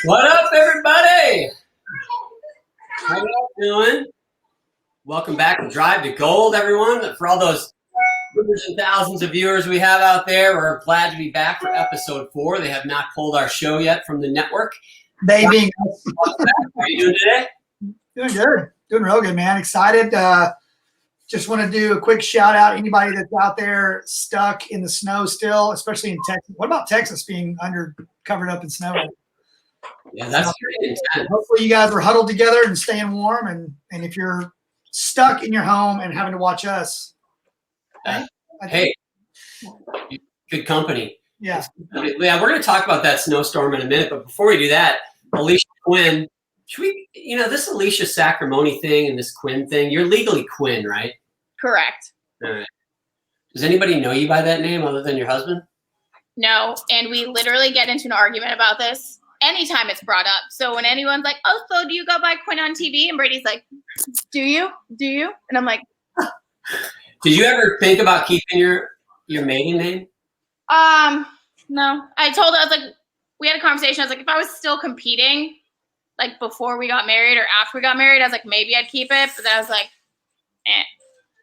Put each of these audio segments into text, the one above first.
What up, everybody? How you doing? Welcome back to Drive to Gold, everyone. For all those hundreds and thousands of viewers we have out there, we're glad to be back for episode 4. They have not pulled our show yet from the network. Baby. How are you doing today? Doing good. Doing real good, man. Excited. Just want to do a quick shout out. Anybody that's out there stuck in the snow still, especially in Texas. What about Texas being covered up in snow? Yeah, that's pretty intense. Hopefully you guys are huddled together and staying warm. And if you're stuck in your home and having to watch us, hey, good company. Yeah. Yeah, we're going to talk about that snowstorm in a minute. But before we do that, Alicia Quinn, should we, this Alicia Sacramone thing and this Quinn thing, you're legally Quinn, right? Correct. All right. Does anybody know you by that name other than your husband? No, and we literally get into an argument about this anytime it's brought up. So when anyone's like, oh, so do you go by Quinn on TV? And Brady's like, do you? Do you? And I'm like, Did you ever think about keeping your maiden name? no. I told her, I was like, we had a conversation. I was like, if I was still competing, like before we got married or after we got married, I was like, maybe I'd keep it. But then I was like, eh.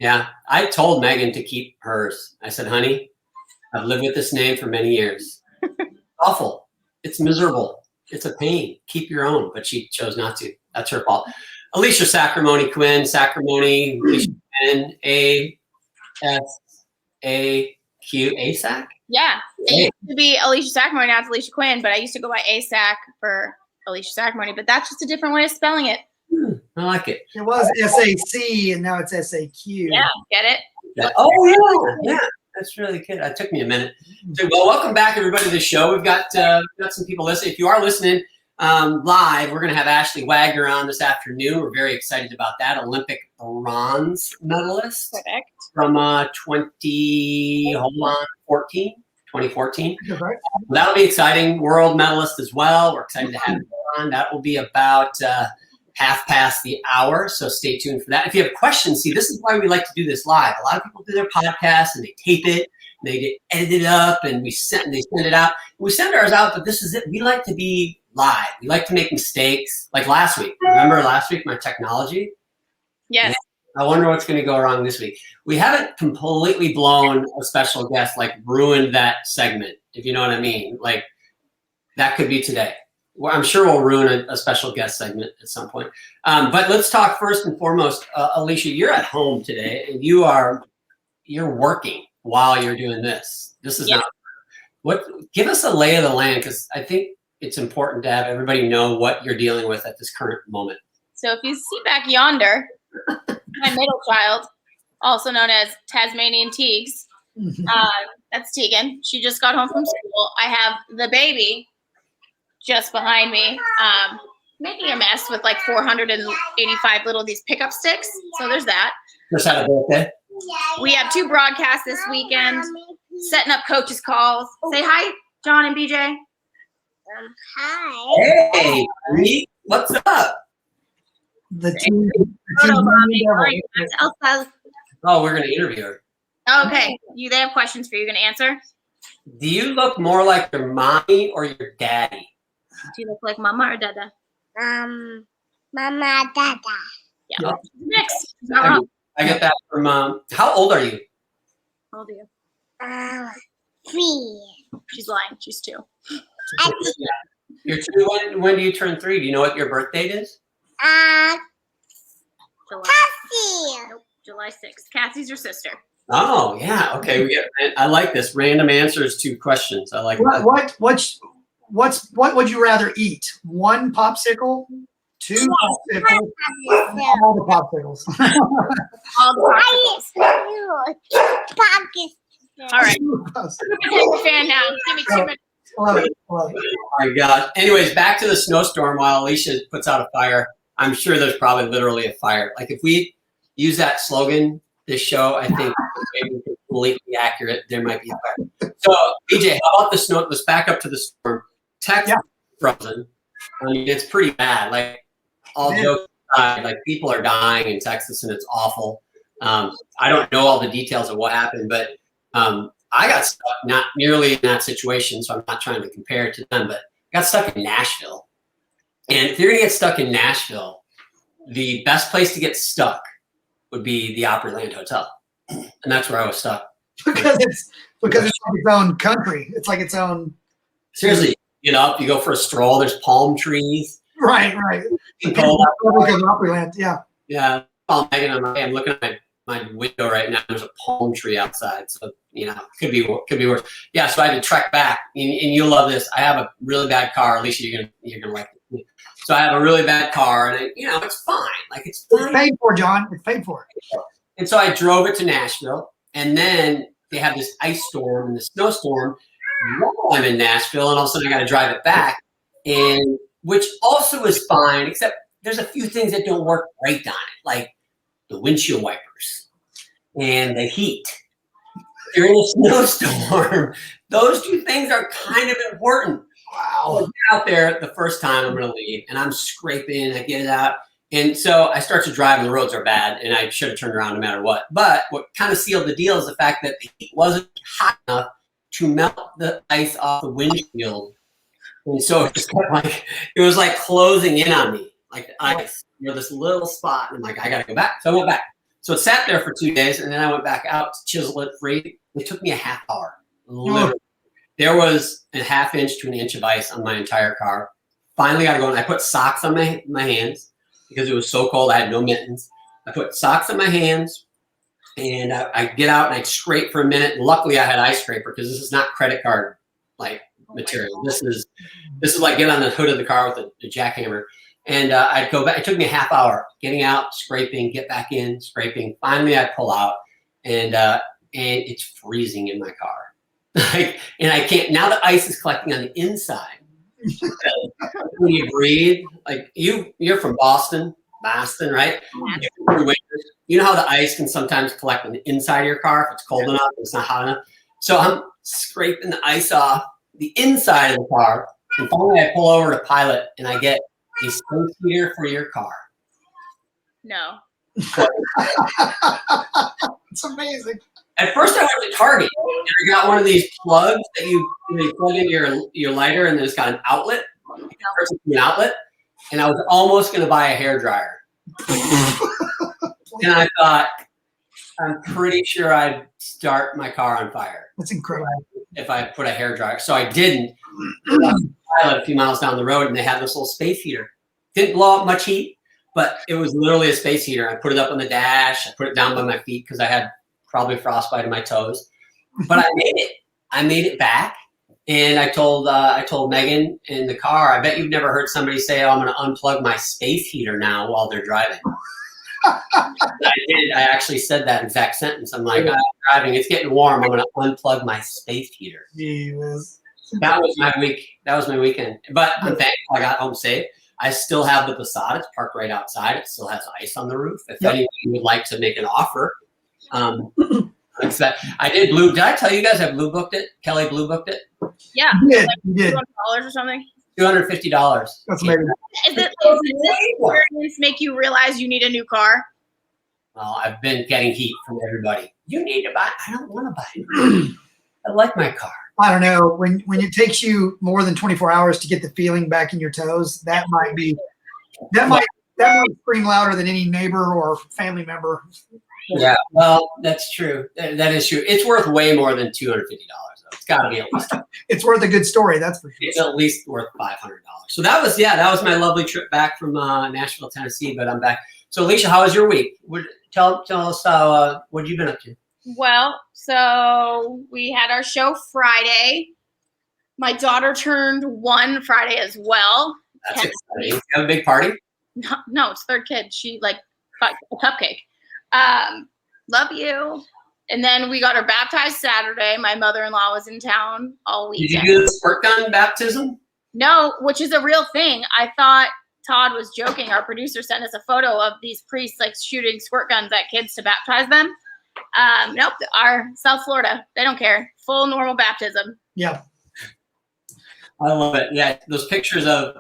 Yeah, I told Megan to keep hers. I said, honey, I've lived with this name for many years. Awful. It's miserable. It's a pain. Keep your own. But she chose not to. That's her fault. Alicia Sacramone Quinn, Sacramone, Alicia Quinn, A-S-A-Q, ASAC? Yeah. It used to be Alicia Sacramone, now it's Alicia Quinn, but I used to go by ASAC for Alicia Sacramone, but that's just a different way of spelling it. I like it. it was SAC and now it's SAQ. Yeah, get it? Yeah. Oh, yeah. That's really good. It took me a minute. So, well, welcome back, everybody, to the show. We've got some people listening. If you are listening live, we're going to have Ashley Wagner on this afternoon. We're very excited about that. Olympic bronze medalist. Correct. From 2014. Right. That'll be exciting. World medalist as well. We're excited to have her on. That will be about half past the hour, so stay tuned for that. If you have questions, see, this is why we like to do this live. A lot of people do their podcasts and they tape it, and they get edited up, and they send it out. We send ours out, but this is it. We like to be live. We like to make mistakes, like last week. Remember last week, my technology? Yes. I wonder what's going to go wrong this week. We haven't completely blown a special guest, like ruined that segment, if you know what I mean. Like, that could be today. Well, I'm sure we'll ruin a special guest segment at some point. But let's talk first and foremost. Alicia, you're at home today, and you're working while you're doing this. This is not what. Give us a lay of the land, because I think it's important to have everybody know what you're dealing with at this current moment. So if you see back yonder, my middle child, also known as Tasmanian Teagues, that's Tegan. She just got home from school. I have the baby just behind me, making a mess with like 485 little these pickup sticks. So there's that. Just had a birthday. We have 2 broadcasts this weekend, setting up coaches calls. Say hi, John and BJ. Hi. Hey, Reed, what's up? The team. That's Elsa. Oh, we're going to interview her. Okay, they have questions for you. Gonna answer? Do you look more like your mommy or your daddy? Do you look like Mama or Dada? Mama, Dada. Yeah. Next. I get that from how old are you? How old are you? 3. She's lying. She's 2. You're 2. When do you turn 3? Do you know what your birth date is? Cassie. Nope, July 6th. Cassie's your sister. Oh, yeah. Okay. I like this. Random answers to questions. I like that. What would you rather eat? 1 popsicle, 2 popsicles, all the popsicles. All the popsicles. All right. I'm a fan now. Give me 2 minutes. Love it. Oh my God. Anyways, back to the snowstorm while Alicia puts out a fire. I'm sure there's probably literally a fire. Like if we use that slogan, this show, I think it's completely accurate. There might be a fire. So, BJ, how about the snow? Let's back up to the storm. Texas frozen. I mean, it's pretty bad. Like all jokes aside, like people are dying in Texas, and it's awful. I don't know all the details of what happened, but I got stuck not nearly in that situation, so I'm not trying to compare it to them, but I got stuck in Nashville. And if you're gonna get stuck in Nashville, the best place to get stuck would be the Opryland Hotel, and that's where I was stuck. Because it's like its own country. It's like its own. Seriously, you know, if you go for a stroll, there's palm trees. Right. You go out Opryland, yeah. Yeah, Megan, I'm looking at my window right now. There's a palm tree outside, so you know, could be worse. Yeah, so I had to trek back, and you'll love this. I have a really bad car. At least you're gonna like it. So I have a really bad car, and it's fine. Like it's fine. It's paid for, John. It's paid for. And so I drove it to Nashville, and then they have this ice storm and the snowstorm while I'm in Nashville, and all of a sudden I got to drive it back, and which also is fine, except there's a few things that don't work great on it, like the windshield wipers and the heat. If you're in a snowstorm, those two things are kind of important. Wow. I get out there the first time I'm going to leave, and I'm scraping, I get it out. And so I start to drive, and the roads are bad, and I should have turned around no matter what. But what kind of sealed the deal is the fact that the heat wasn't hot enough to melt the ice off the windshield. And so it just kept it was like closing in on me, like the ice, this little spot. And I'm like, I got to go back. So I went back. So it sat there for 2 days, and then I went back out to chisel it free. It took me a half hour. Literally. There was a ½ inch to an inch of ice on my entire car. Finally got to go, and I put socks on my hands because it was so cold. I had no mittens. I put socks on my hands, and I get out and I scrape for a minute. And luckily, I had ice scraper because this is not credit card material. This is like get on the hood of the car with a jackhammer. And I'd go back. It took me a half hour getting out, scraping, get back in, scraping. Finally, I pull out, and it's freezing in my car. And I can't. Now the ice is collecting on the inside. When you breathe, you're from Boston, right? You know how the ice can sometimes collect on the inside of your car if it's cold enough, it's not hot enough. So I'm scraping the ice off the inside of the car, and finally I pull over to Pilot, and I get a space heater for your car. No. It's amazing. At first, I went to Target, and I got one of these plugs that you plug into your lighter, and then it's got an outlet. And I was almost going to buy a hairdryer. And I thought, I'm pretty sure I'd start my car on fire. That's incredible. If I put a hairdryer. So I didn't. A few miles down the road, and they had this little space heater. Didn't blow up much heat, but it was literally a space heater. I put it up on the dash. I put it down by my feet because I had probably frostbite in my toes. But I made it. I made it back. And I told Megan in the car, I bet you've never heard somebody say, oh, I'm going to unplug my space heater now while they're driving. I did. I actually said that exact sentence. I'm like, I'm driving. It's getting warm. I'm going to unplug my space heater. Jesus. That was my week. That was my weekend. But I'm thankful I got home safe. I still have the Passat. It's parked right outside. It still has ice on the roof. If anyone would like to make an offer. I did blue. Did I tell you guys I blue booked it? Kelly blue booked it? Yeah. You did. $200 or something? $250. That's amazing. Does this experience make you realize you need a new car? Well, I've been getting heat from everybody. You need to buy. I don't want to buy it. I like my car. I don't know. When it takes you more than 24 hours to get the feeling back in your toes, that might scream louder than any neighbor or family member. Yeah, well, that's true. That is true. It's worth way more than $250. Though. It's got to be at least. It's worth a good story, that's for sure. It's at least worth $500. So that was my lovely trip back from Nashville, Tennessee. But I'm back. So Alicia, how was your week? Tell us what you been up to. Well, so we had our show Friday. My daughter turned 1 Friday as well. That's exciting. You have a big party? No, it's third kid. She got a cupcake. Love you. And then we got her baptized Saturday. My mother-in-law was in town all weekend. Did you do the squirt gun baptism? No, which is a real thing. I thought Todd was joking. Our producer sent us a photo of these priests shooting squirt guns at kids to baptize them. Nope, our South Florida, they don't care. Full normal baptism. Yeah. I love it. Yeah, those pictures of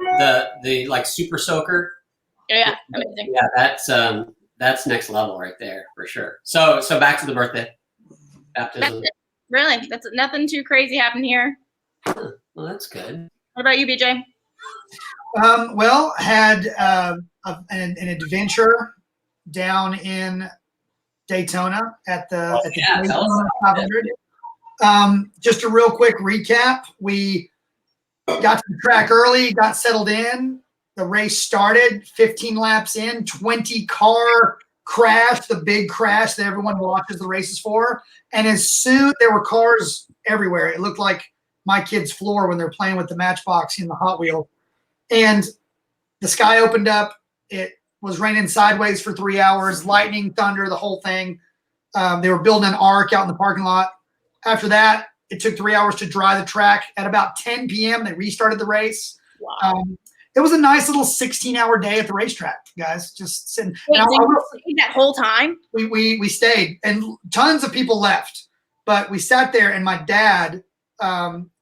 the super soaker. Yeah, amazing. Yeah, that's next level right there for sure. So back to the birthday baptism. That's it. Really, that's nothing too crazy happened here. Well, that's good. What about you, BJ? Well, had an adventure down in Daytona at the Daytona 500. Just a real quick recap. We got to the track early, got settled in. The race started 15 laps in, 20 car crash, the big crash that everyone watches the races for. And as soon there were cars everywhere. It looked like my kids' floor when they're playing with the Matchbox in the Hot Wheel. And the sky opened up. It was raining sideways for 3 hours, lightning, thunder, the whole thing. They were building an arc out in the parking lot. After that, it took 3 hours to dry the track. At about 10 p.m., they restarted the race. Wow. It was a nice little 16-hour day at the racetrack, guys. Just sitting. Wait, so you stayed that whole time? We stayed, and tons of people left. But we sat there, and my dad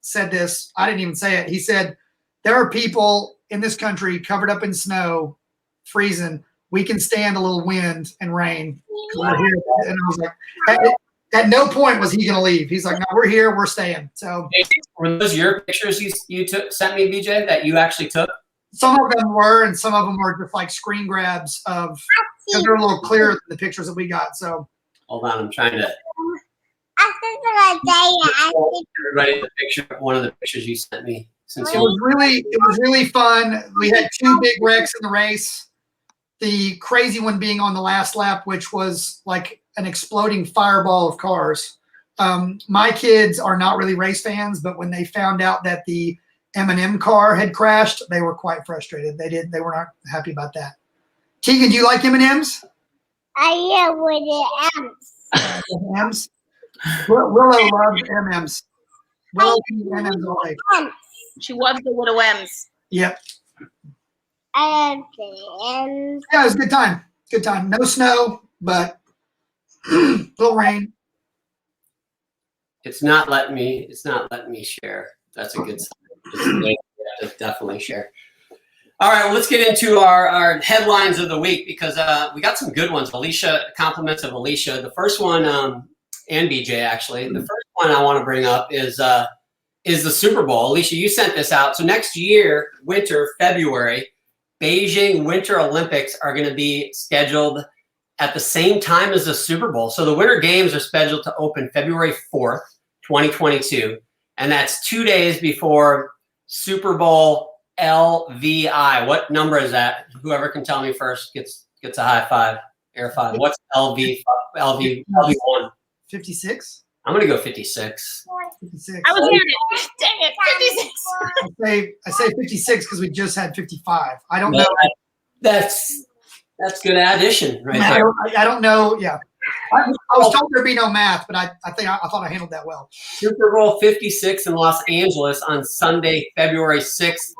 said this. I didn't even say it. He said, there are people in this country covered up in snow, freezing. We can stand a little wind and rain. We're here. And I was like, at no point was he going to leave. He's like, no, we're here. We're staying. So were those your pictures you sent me, BJ, that you actually took? Some of them were, and some of them were just like screen grabs of, because they're a little clearer than the pictures that we got. So hold on, I'm trying to everybody the picture, one of the pictures you sent me. Since it was really fun. We had 2 big wrecks in the race. The crazy one being on the last lap, which was like an exploding fireball of cars. My kids are not really race fans, but when they found out that the M&M car had crashed, they were quite frustrated. They were not happy about that. Tegan, do you like M&Ms? I am with the M's. M&Ms? Willow loves M&Ms. Willow eats M&Ms all day. She loves the little M's. Yep. I am the M's. Yeah, it was a good time. Good time. No snow, but little rain. It's not letting me share. That's a good sign. Just definitely share. All right, well, let's get into our headlines of the week, because we got some good ones. Alicia, compliments of Alicia. The first one, and BJ actually. The first one I want to bring up is the Super Bowl. Alicia, you sent this out. So next year, winter, February, Beijing Winter Olympics are going to be scheduled at the same time as the Super Bowl. So the Winter Games are scheduled to open February 4th, 2022. And that's 2 days before Super Bowl LVI. What number is that? Whoever can tell me first gets a high five, air five. What's LV1? 56? I'm going to go 56. 56. I was hearing it. Dang it, 56. I say 56 because we just had 55. I don't know. That's good addition right there. I don't know. Yeah. I was told there'd be no math, but I thought I handled that well. Super Bowl 56 in Los Angeles on Sunday, February 6th,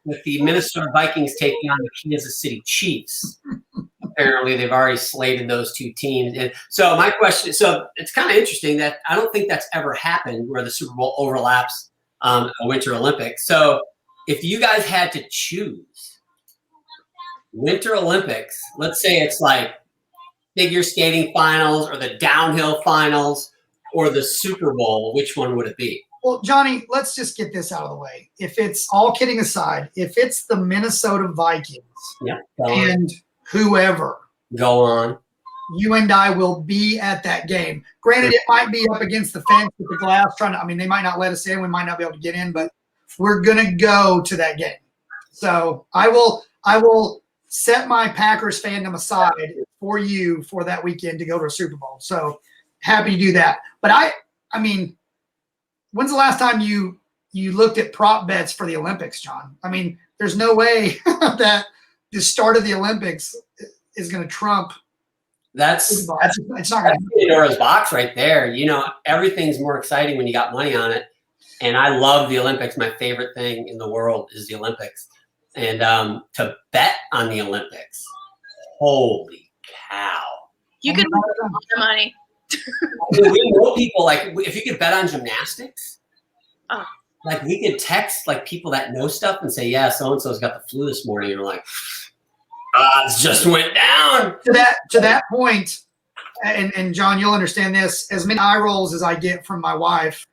with the Minnesota Vikings taking on the Kansas City Chiefs. Apparently, they've already slated those 2 teams. And so my question, so it's kind of interesting that I don't think that's ever happened where the Super Bowl overlaps the Winter Olympics. So if you guys had to choose Winter Olympics, let's say it's like figure skating finals or the downhill finals or the Super Bowl, which one would it be? Well, Johnny, let's just get this out of the way. If it's all kidding aside, if it's the Minnesota Vikings and whoever, go on, you and I will be at that game. Granted, it might be up against the fence with the glass they might not let us in. We might not be able to get in, but we're going to go to that game. So I will set my Packers fandom aside for you for that weekend to go to a Super Bowl. So happy to do that. But I mean, when's the last time you looked at prop bets for the Olympics, John? I mean, there's no way that the start of the Olympics is going to trump. It's not going to be Pandora's box right there. You know, everything's more exciting when you got money on it. And I love the Olympics. My favorite thing in the world is the Olympics. And to bet on the Olympics, holy cow. You could win a lot of money. We know people, like, if you could bet on gymnastics, oh. Like, we could text, like, people that know stuff and say, yeah, so-and-so's got the flu this morning. And you're like, odds just went down. To that point, and John, you'll understand this, as many eye rolls as I get from my wife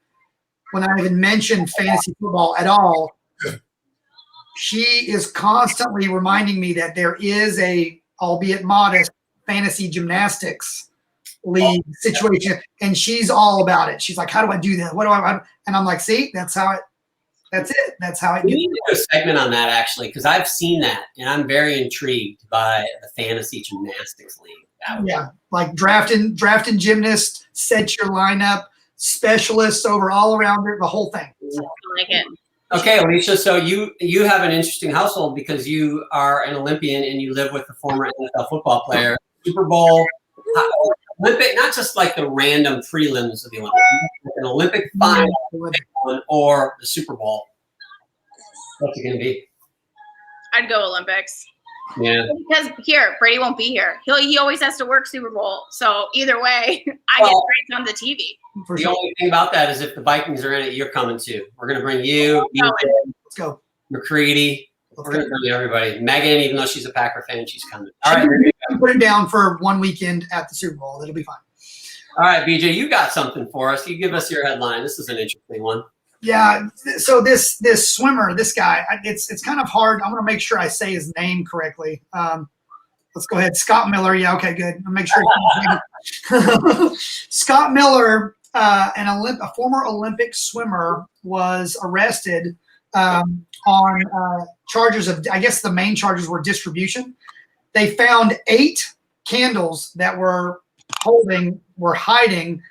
when I even mention fantasy football at all, she is constantly reminding me that there is a, albeit modest, fantasy gymnastics league situation, and she's all about it. She's like, "How do I do that? What do I?" And I'm like, "See, that's how it. That's it. That's how it." We need to do a segment on that actually, because I've seen that, and I'm very intrigued by the fantasy gymnastics league. Yeah, like drafting gymnasts, set your lineup, specialists over all around it, the whole thing. I like it. Okay, Alicia. So you have an interesting household because you are an Olympian and you live with a former NFL football player. Super Bowl, Olympic, not just like the random prelims of the Olympics, an Olympic final or the Super Bowl. What's it going to be? I'd go Olympics. Yeah. Because here, Brady won't be here. He always has to work Super Bowl. So either way, I get praised on the TV. The only thing about that is if the Vikings are in it, you're coming too. We're going to bring you, Let's go. McCready. We're going to bring everybody. Megan, even though she's a Packer fan, she's coming. All right. Put it down for one weekend at the Super Bowl. It'll be fine. All right, BJ, you got something for us. You give us your headline. This is an interesting one. Yeah. So this swimmer, this guy, it's kind of hard. I want to make sure I say his name correctly. Let's go ahead. Scott Miller. Yeah. Okay. Good. I'll make sure. Scott Miller, a former Olympic swimmer, was arrested on charges of, I guess the main charges were distribution. They found 8 candles that were hiding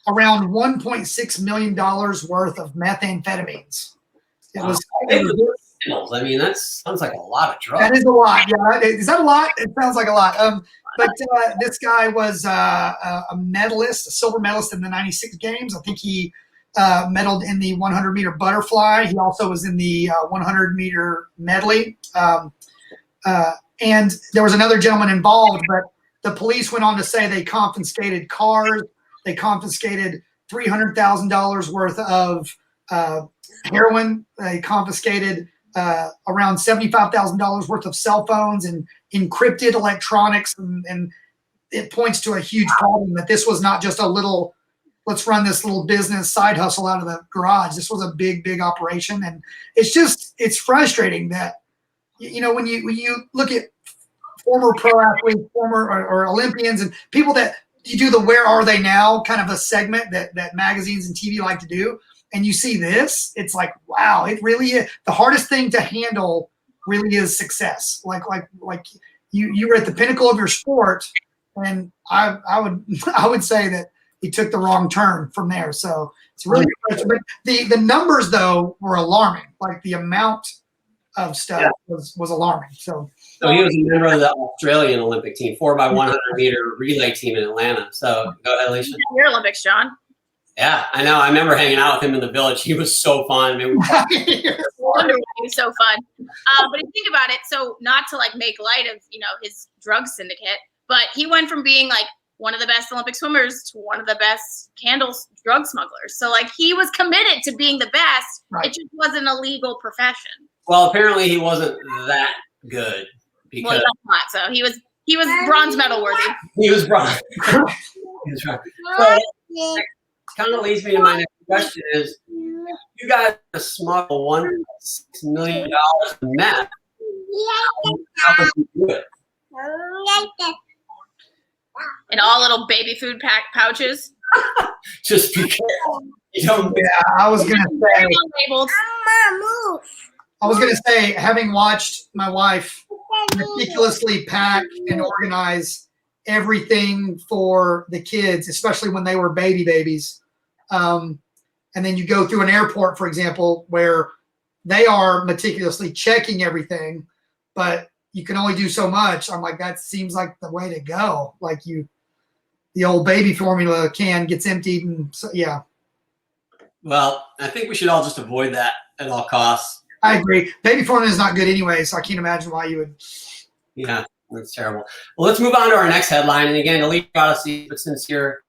around $1.6 million worth of methamphetamines. It was. I mean, that sounds like a lot of drugs. That is a lot. Yeah, is that a lot? It sounds like a lot. But this guy was a medalist, a silver medalist in the '96 games. I think he medaled in the 100-meter butterfly. He also was in the 100-meter medley. And there was another gentleman involved, but the police went on to say they confiscated cars. They confiscated $300,000 worth of heroin. They confiscated around $75,000 worth of cell phones and encrypted electronics. And it points to a huge problem that this was not just a little, let's run this little business side hustle out of the garage. This was a big, big operation. And it's frustrating that, when you look at former pro athletes, former or Olympians, and people that you do the "Where Are They Now" kind of a segment that magazines and TV like to do, and you see this, it's like, wow, it really is. The hardest thing to handle really is success. Like you were at the pinnacle of your sport, and I would say that he took the wrong turn from there. So it's really, but the numbers though were alarming. Like the amount of stuff was alarming. So he was a member of the Australian Olympic team, 4x100 meter relay team in Atlanta. So go ahead, Alicia. Your Olympics, John. Yeah, I know. I remember hanging out with him in the village. He was so fun. I mean, He was so fun. But if you think about it, so not to make light of his drug syndicate, but he went from being one of the best Olympic swimmers to one of the best drug smugglers. So he was committed to being the best. Right. It just wasn't a legal profession. Well, apparently he wasn't that good because so he was bronze medal worthy. He was bronze. He was bronze. So that kind of leads me to my next question: is you guys smuggle $1.6 million of meth? How did you do it? In all little baby food pouches. Just be careful. Yeah, I was gonna say, having watched my wife meticulously pack and organize everything for the kids, especially when they were babies, and then you go through an airport, for example, where they are meticulously checking everything, but you can only do so much. I'm like, that seems like the way to go. The old baby formula can gets emptied, and so, yeah. Well, I think we should all just avoid that at all costs. I agree. Baby formula is not good anyway, so I can't imagine why you would. Yeah, that's terrible. Well, let's move on to our next headline. And again, Elite Odyssey, but since you're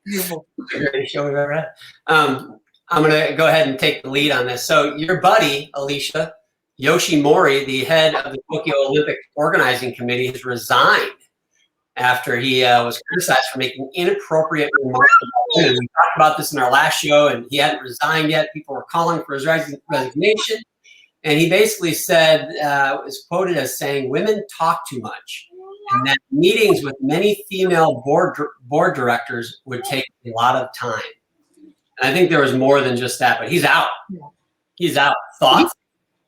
beautiful, greatest show we've ever had. I'm going to go ahead and take the lead on this. So your buddy, Alicia Yoshimori, the head of the Tokyo Olympic Organizing Committee, has resigned after he was criticized for making inappropriate remarks about women. We talked about this in our last show, and he hadn't resigned yet. People were calling for his resignation. And he basically said, was quoted as saying, women talk too much, and that meetings with many female board directors would take a lot of time. And I think there was more than just that, but he's out. He's out. Thoughts?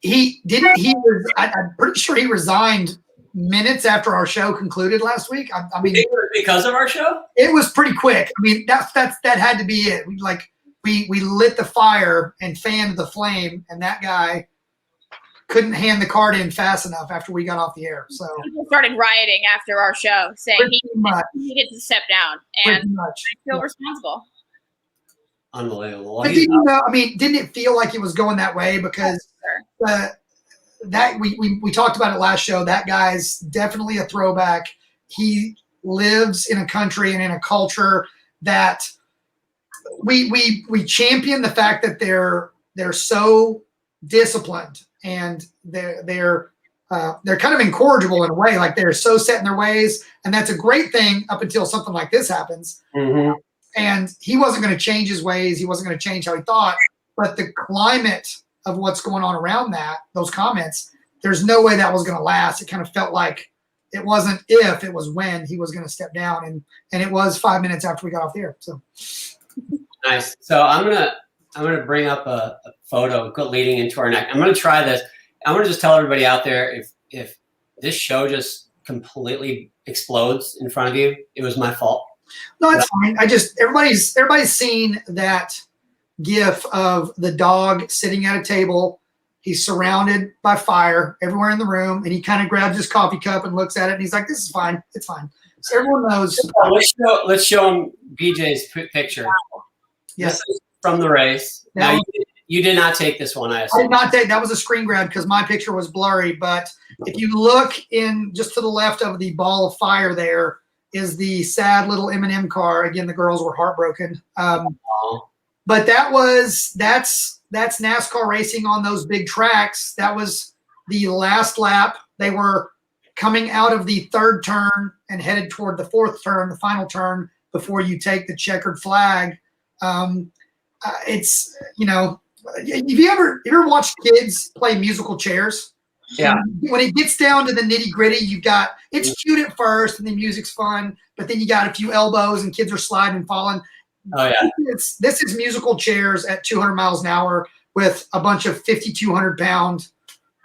I'm pretty sure he resigned minutes after our show concluded last week. I mean, because of our show? It was pretty quick. I mean, that had to be it. We lit the fire and fanned the flame, and that guy couldn't hand the card in fast enough after we got off the air. So people started rioting after our show, saying he gets to step down, and I feel responsible. Unbelievable. But didn't it feel like it was going that way? Because we talked about it last show. That guy's definitely a throwback. He lives in a country and in a culture that we champion the fact that they're so disciplined, and they're kind of incorrigible in a way. Like, they're so set in their ways, and that's a great thing up until something like this happens. Mm-hmm. And he wasn't going to change his ways. He wasn't going to change how he thought. But the climate of what's going on around those comments, there's no way that was going to last. It kind of felt like it wasn't if, it was when he was going to step down, and it was 5 minutes after we got off the air. So nice. So I'm gonna bring up a photo leading into our next. I'm gonna try this. I'm gonna just tell everybody out there, if this show just completely explodes in front of you, it was my fault. No, it's fine. Everybody's seen that GIF of the dog sitting at a table. He's surrounded by fire everywhere in the room, and he kind of grabs his coffee cup and looks at it, and he's like, "This is fine. It's fine." So everyone knows. Let's show him BJ's picture. Yes, this is from the race. Now you did not take this one, I assume. I did not take. That was a screen grab because my picture was blurry. But if you look in just to the left of the ball of fire, there is the sad little M&M car. Again, the girls were heartbroken. But that's NASCAR racing on those big tracks. That was the last lap. They were coming out of the third turn and headed toward the fourth turn, the final turn, before you take the checkered flag. It's, if you ever watched kids play musical chairs? Yeah. When it gets down to the nitty gritty, it's cute at first and the music's fun, but then you got a few elbows and kids are sliding and falling. Oh yeah. This is musical chairs at 200 miles an hour with a bunch of 5,200 pound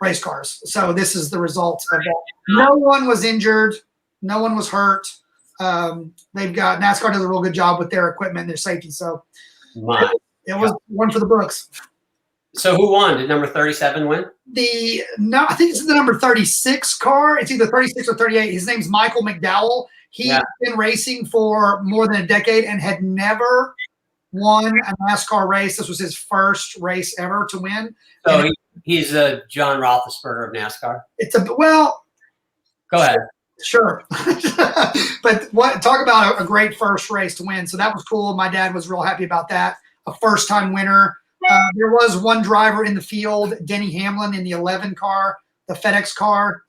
race cars. So this is the result of that. No one was injured. No one was hurt. NASCAR does a real good job with their equipment and their safety. So it was one for the books. So who won? Did number 37 win? I think it's the number 36 car. It's either 36 or 38. His name's Michael McDowell. He's been racing for more than a decade and had never won a NASCAR race. This was his first race ever to win. So he's a John Roethlisberger of NASCAR. Go ahead. Sure. But talk about a great first race to win. So that was cool. My dad was real happy about that. A first-time winner. There was one driver in the field, Denny Hamlin, in the 11 car, the FedEx car.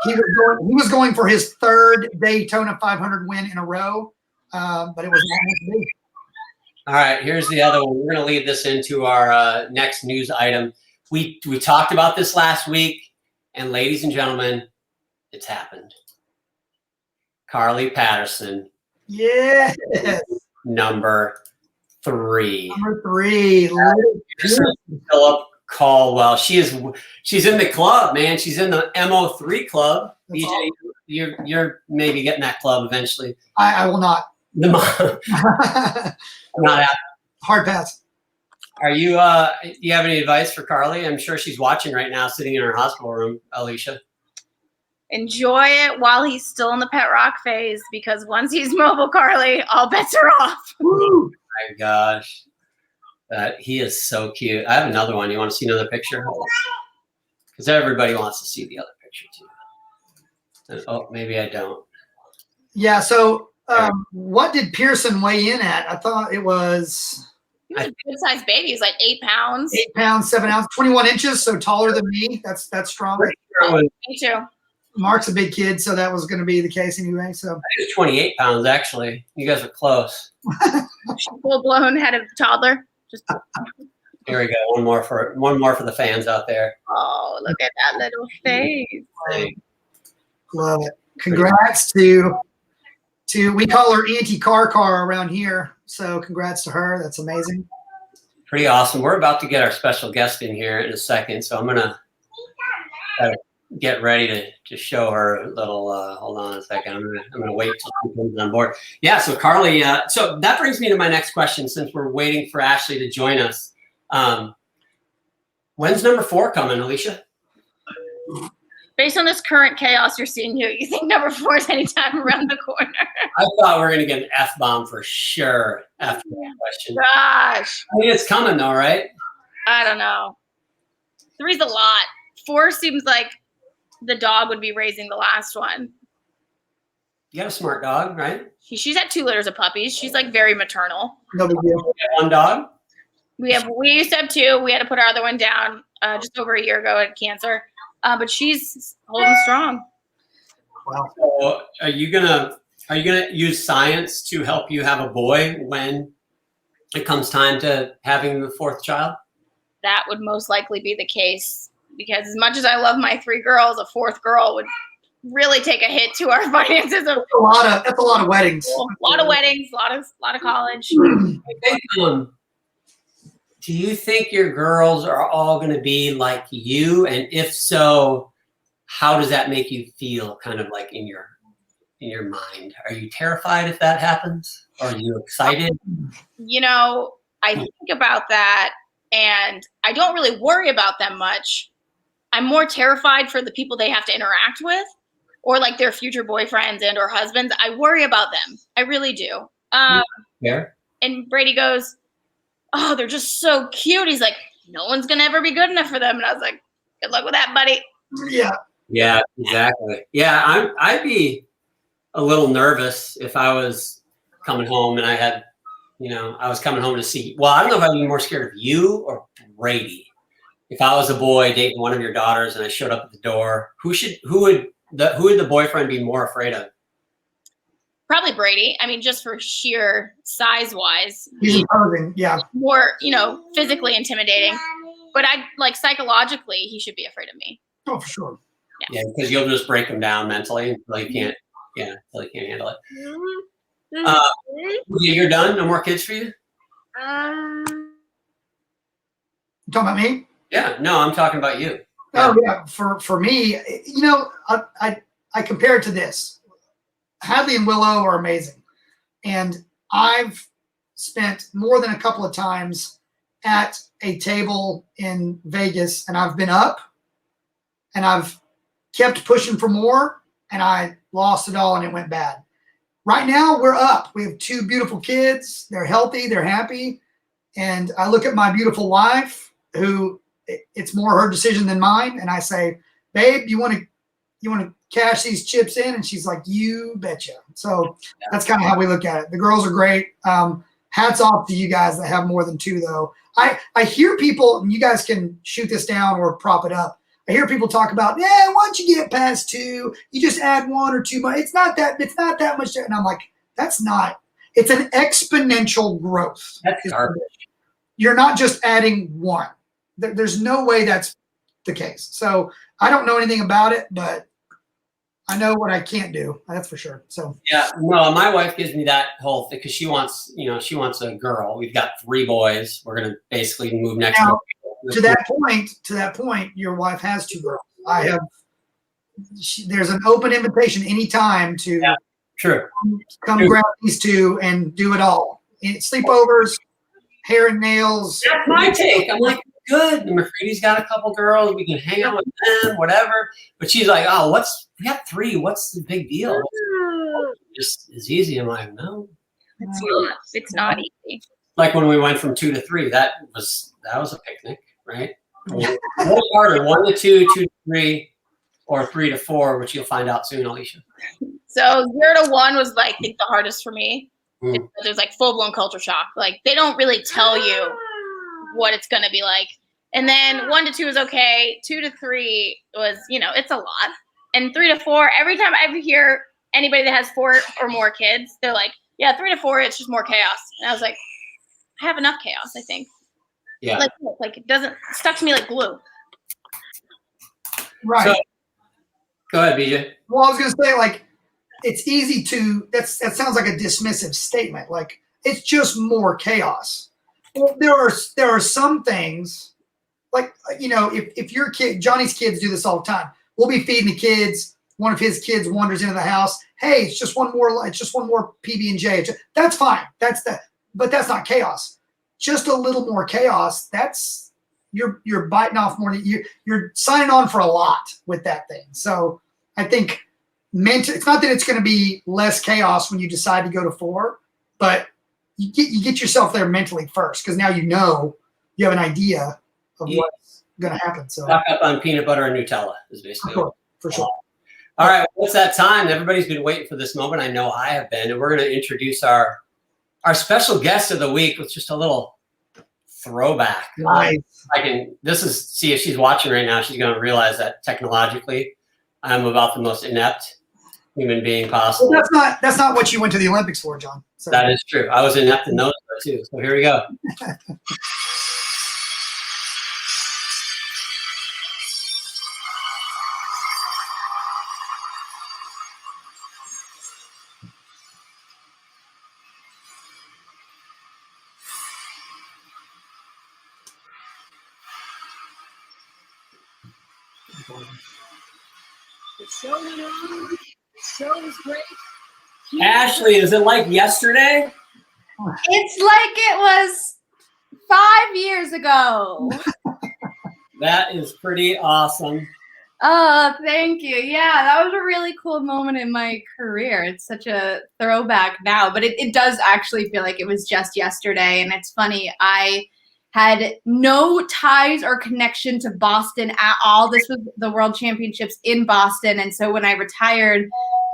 He was going for his third Daytona 500 win in a row, but it was not meant to be. All right, here's the other one. We're going to lead this into our next news item. We talked about this last week, and ladies and gentlemen, it's happened. Carly Patterson. Yes. Number 3. Number 3. Philip Caldwell. She's in the club, man. She's in the MO3 club. BJ, awesome. You're maybe getting that club eventually. I will not. Not happening. Hard pass. Are you? Do you have any advice for Carly? I'm sure she's watching right now, sitting in her hospital room. Alicia. Enjoy it while he's still in the pet rock phase, because once he's mobile, Carly, all bets are off. Woo! My gosh. He is so cute. I have another one. You want to see another picture? Because everybody wants to see the other picture too. Oh, maybe I don't. Yeah. So, what did Pearson weigh in at? I thought it was. He was a good-sized baby. He's like 8 pounds. 8 pounds, 7 ounces, 21 inches. So taller than me. That's strong. Me too. Mark's a big kid, so that was going to be the case anyway. So I think it's 28 pounds, actually. You guys are close. Full blown head of toddler. Just Here we go. One more for the fans out there. oh, look at that little face. love it. Congrats to we call her Auntie Car around here. So congrats to her. That's amazing. Pretty awesome. We're about to get our special guest in here in a second, so I'm gonna get ready to show her a little. Hold on a second. I'm gonna wait till she comes on board. Yeah. So Carly. So that brings me to my next question. Since we're waiting for Ashley to join us, when's number 4 coming, Alicia? Based on this current chaos you're seeing here, you think number 4 is anytime around the corner? I thought we were gonna get an F-bomb for sure after that question. Gosh, I mean, it's coming though, right? I don't know. 3's a lot. 4 seems like the dog would be raising the last one. You got a smart dog, right? She's had 2 litters of puppies. She's like very maternal. No big deal. You got one dog. We used to have 2. We had to put our other one down just over a year ago at cancer. But she's holding strong. Wow. So are you gonna use science to help you have a boy when it comes time to having the 4th child? That would most likely be the case, because as much as I love my 3 girls, a 4th girl would really take a hit to our finances. That's a lot of weddings. A lot of weddings, a lot of college. I think, do you think your girls are all going to be like you? And if so, how does that make you feel, kind of like in your mind? Are you terrified if that happens? Are you excited? You know, I think about that, and I don't really worry about them much. I'm more terrified for the people they have to interact with, or like their future boyfriends and or husbands. I worry about them. I really do. Yeah. And Brady goes, "Oh, they're just so cute." He's like, "No one's gonna ever be good enough for them." And I was like, "Good luck with that, buddy." Yeah. Yeah, exactly. Yeah, I'd be a little nervous if I was coming home and I had, I was coming home to see. Well, I don't know if I'd be more scared of you or Brady. If I was a boy dating one of your daughters and I showed up at the door, who would the boyfriend be more afraid of? Probably Brady. I mean, just for sheer size-wise, He's imposing. Yeah. more, physically intimidating. But psychologically, he should be afraid of me. Oh, for sure. Yeah, because you'll just break him down mentally until he can't. Yeah, until he can't handle it. You're done. No more kids for you. You talking about me? Yeah. No, I'm talking about you. Oh yeah. For me, I compare it to this. Hadley and Willow are amazing, and I've spent more than a couple of times at a table in Vegas, and I've been up, and I've kept pushing for more, and I lost it all, and it went bad. Right now, we're up. We have 2 beautiful kids. They're healthy. They're happy. And I look at my beautiful wife, who it's more her decision than mine. And I say, "Babe, you want to cash these chips in?" And she's like, "You betcha." So that's kind of how we look at it. The girls are great. Hats off to you guys that have more than 2, though. I hear people, and you guys can shoot this down or prop it up. I hear people talk about, once you get past 2, you just add 1 or 2 more. It's not that much. And I'm like, that's not. It's an exponential growth. That's garbage. You're not just adding 1. There's no way that's the case. So I don't know anything about it, but I know what I can't do. That's for sure. So yeah, no, my wife gives me that whole thing because she wants a girl. We've got 3 boys. We're gonna basically move next now, door. to that point, your wife has 2 girls. I have. There's an open invitation anytime to come grab these 2 and do it all. We-sleepovers, hair and nails. That's my take. I'm like, good. The McCready's got a couple girls. We can hang out with them, whatever. But she's like, "Oh, we got 3. What's the big deal? Just as easy." I'm like, no. It's not easy. Like when we went from 2 to 3, that was a picnic, right? What's harder, 1 to 2, 2 to 3, or 3 to 4, which you'll find out soon, Alicia. So 0 to 1 was I think the hardest for me. There's full blown culture shock. They don't really tell you what it's gonna be like. And then 1 to 2 is okay. 2 to 3 was, it's a lot. And 3 to 4, every time I ever hear anybody that has 4 or more kids, they're like, yeah, 3 to 4, it's just more chaos. And I was like, I have enough chaos, I think. Yeah. Like it doesn't stuck to me like glue. Right. So, go ahead, BJ. Well, I was going to say, like, it's easy to, that sounds like a dismissive statement. Like, it's just more chaos. Well, there are some things, like, you know, if your kid, Johnny's kids do this all the time. We'll be feeding the kids. One of his kids wanders into the house. Hey, it's just one more PB&J. That's fine. But that's not chaos. Just a little more chaos. That's you're biting off more. You're signing on for a lot with that thing. So I think it's not that it's going to be less chaos when you decide to go to 4, but you get yourself there mentally first, because now you have an idea of what's going to happen. So stock up on peanut butter and Nutella is basically for sure. All right, well, it's that time. Everybody's been waiting for this moment. I know I have been, and we're going to introduce our special guest of the week with just a little throwback. Nice. See if she's watching right now. She's going to realize that technologically, I'm about the most inept human being possible. Well, that's not what you went to the Olympics for, John. So. That is true. I was inept in those too. So here we go. The show went on. The show was great. Ashley, is it like yesterday? It's like it was 5 years ago. That is pretty awesome. Oh, thank you. Yeah, that was a really cool moment in my career. It's such a throwback now, but it does actually feel like it was just yesterday. And it's funny, I had no ties or connection to Boston at all. This was the World Championships in Boston. And so when I retired,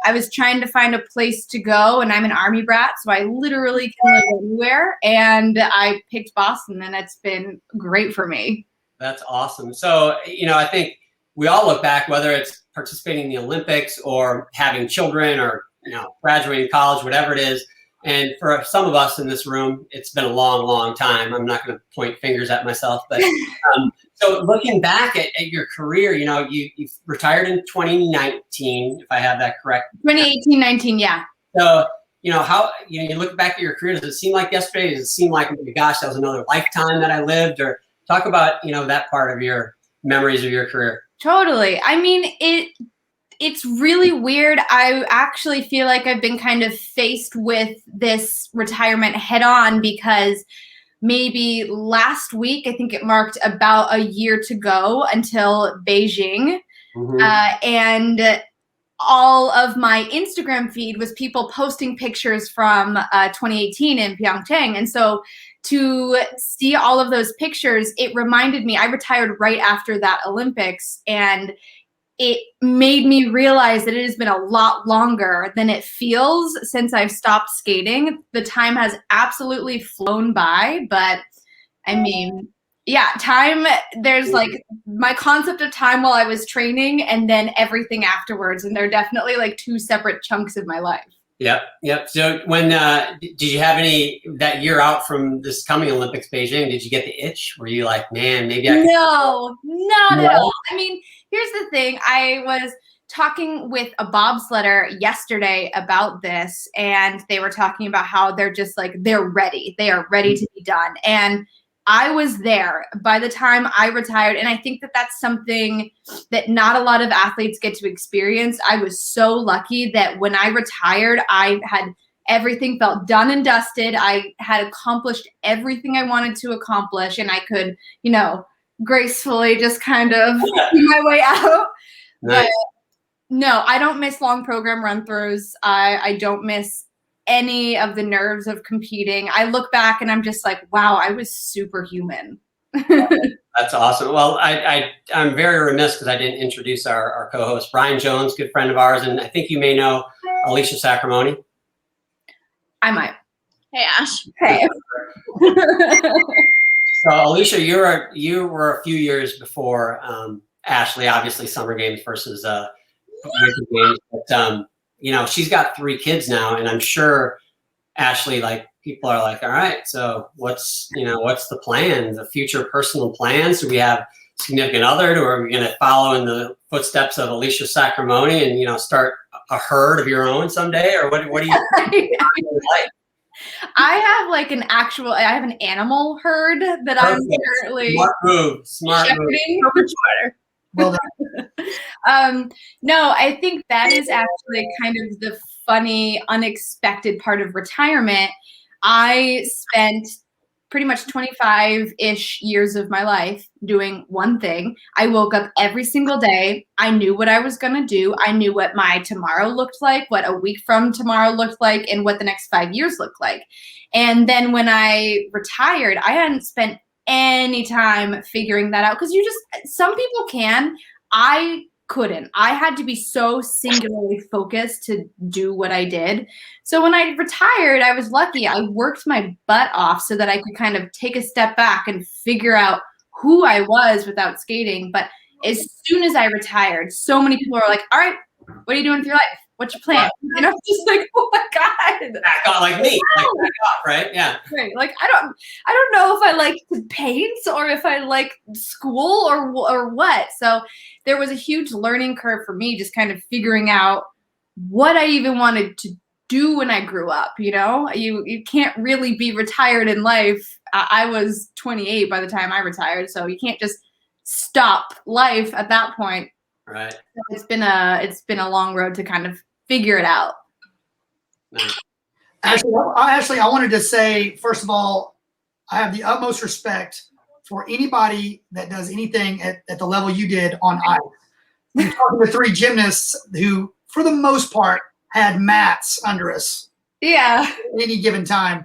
I was trying to find a place to go, and I'm an Army brat, so I literally can live anywhere. And I picked Boston, and it's been great for me. That's awesome. So, I think we all look back, whether it's participating in the Olympics or having children or, graduating college, whatever it is. And for some of us in this room, it's been a long, long time. I'm not going to point fingers at myself, but so looking back at your career, you retired in 2019, if I have that correct. 2018-19, yeah. So, how you look back at your career, does it seem like yesterday? Does it seem like, oh my gosh, that was another lifetime that I lived? Or talk about, that part of your memories of your career. Totally. I mean, it's really weird. I actually feel like I've been kind of faced with this retirement head on, because maybe last week, I think it marked about a year to go until Beijing. Mm-hmm. And all of my Instagram feed was people posting pictures from 2018 in Pyeongchang. And so to see all of those pictures, it reminded me, I retired right after that Olympics, and it made me realize that it has been a lot longer than it feels since I've stopped skating. The time has absolutely flown by, but I mean, yeah, time, there's like my concept of time while I was training and then everything afterwards. And they're definitely like 2 separate chunks of my life. Yep. So when, did you have that year out from this coming Olympics, Beijing, did you get the itch? Were you like, man, maybe I could? No, not at all. I mean, here's the thing. I was talking with a bobsledder yesterday about this, and they were talking about how they're just like, they're ready. They are ready to be done. And I was there by the time I retired. And I think that that's something that not a lot of athletes get to experience. I was so lucky that when I retired, I had everything felt done and dusted. I had accomplished everything I wanted to accomplish, and I could, gracefully just kind of see my way out. Nice. But no, I don't miss long program run throughs. I don't miss any of the nerves of competing. I look back and I'm just like, wow, I was superhuman. That's awesome. Well, I'm very remiss because I didn't introduce our co-host, Brian Jones, good friend of ours. And I think you may know Alicia Sacramone. I might. Hey, Ash. Hey. So Alicia, you were a few years before Ashley, obviously Summer Games versus games. But you know, she's got 3 kids now, and I'm sure Ashley, like, people are like, all right, so what's the plan, the future personal plans? Do we have significant other, or are we going to follow in the footsteps of Alicia Sacramone and, you know, start a herd of your own someday? Or what do you like? I have like I have an animal herd that I'm currently Smart shepherding. Well done. No, I think that is actually kind of the funny, unexpected part of retirement. I spent pretty much 25-ish years of my life doing one thing. I woke up every single day. I knew what I was going to do. I knew what my tomorrow looked like, what a week from tomorrow looked like, and what the next 5 years looked like. And then when I retired, I hadn't spent any time figuring that out, because some people can. I couldn't. I had to be so singularly focused to do what I did. So when I retired, I was lucky. I worked my butt off so that I could kind of take a step back and figure out who I was without skating. But as soon as I retired, so many people are like, all right, what are you doing with your life? What's your plan? And I'm just like, oh my God. Back off, like me. Like, back off, right? Yeah. Right. Like, I don't know if I like to paint or if I like school or what. So there was a huge learning curve for me, just kind of figuring out what I even wanted to do when I grew up. You know, you can't really be retired in life. I was 28 by the time I retired, so you can't just stop life at that point. Right. So it's been a long road to kind of figure it out. Nice. Ashley, I wanted to say, first of all, I have the utmost respect for anybody that does anything at the level you did on ice. We're talking to 3 gymnasts who, for the most part, had mats under us. Yeah. At any given time.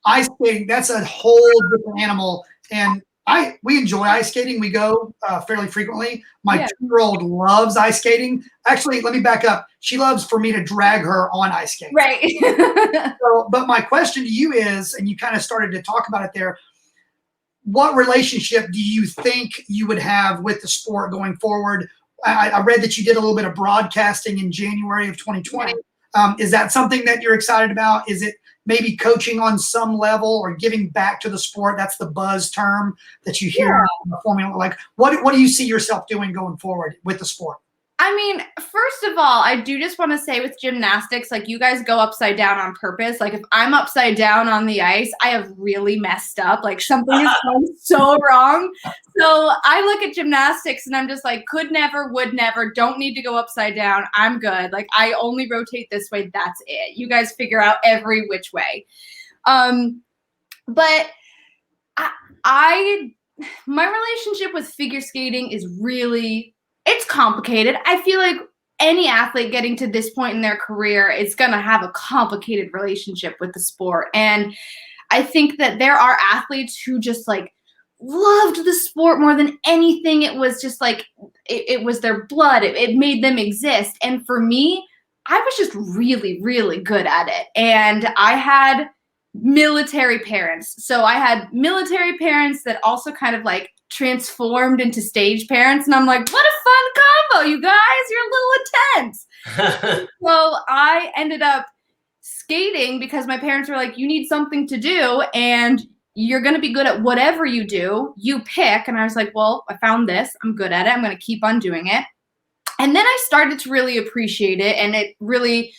Ice skating, that's a whole different animal. And we enjoy ice skating. We go fairly frequently. My 2-year-old loves ice skating. Actually, let me back up. She loves for me to drag her on ice skating. Right. But my question to you is, and you kind of started to talk about it there, what relationship do you think you would have with the sport going forward? I read that you did a little bit of broadcasting in January of 2020. Is that something that you're excited about? Is it maybe coaching on some level or giving back to the sport? That's the buzz term that you hear in the formula. Like, what do you see yourself doing going forward with the sport? I mean, first of all, I do just want to say with gymnastics, like, you guys go upside down on purpose. Like, if I'm upside down on the ice, I have really messed up. Like, something is going so wrong. So I look at gymnastics and I'm just like, could never, would never, don't need to go upside down. I'm good. Like, I only rotate this way. That's it. You guys figure out every which way. But my relationship with figure skating is really, it's complicated. I feel like any athlete getting to this point in their career is going to have a complicated relationship with the sport. And I think that there are athletes who just like loved the sport more than anything. It was just like, it was their blood. It made them exist. And for me, I was just really, really good at it. And I had military parents. So I had military parents that also kind of like transformed into stage parents, and I'm like, what a fun combo, you guys, you're a little intense. So I ended up skating because my parents were like, you need something to do and you're going to be good at whatever you do, you pick. And I was like, well, I found this, I'm good at it, I'm going to keep on doing it. And then I started to really appreciate it, and it really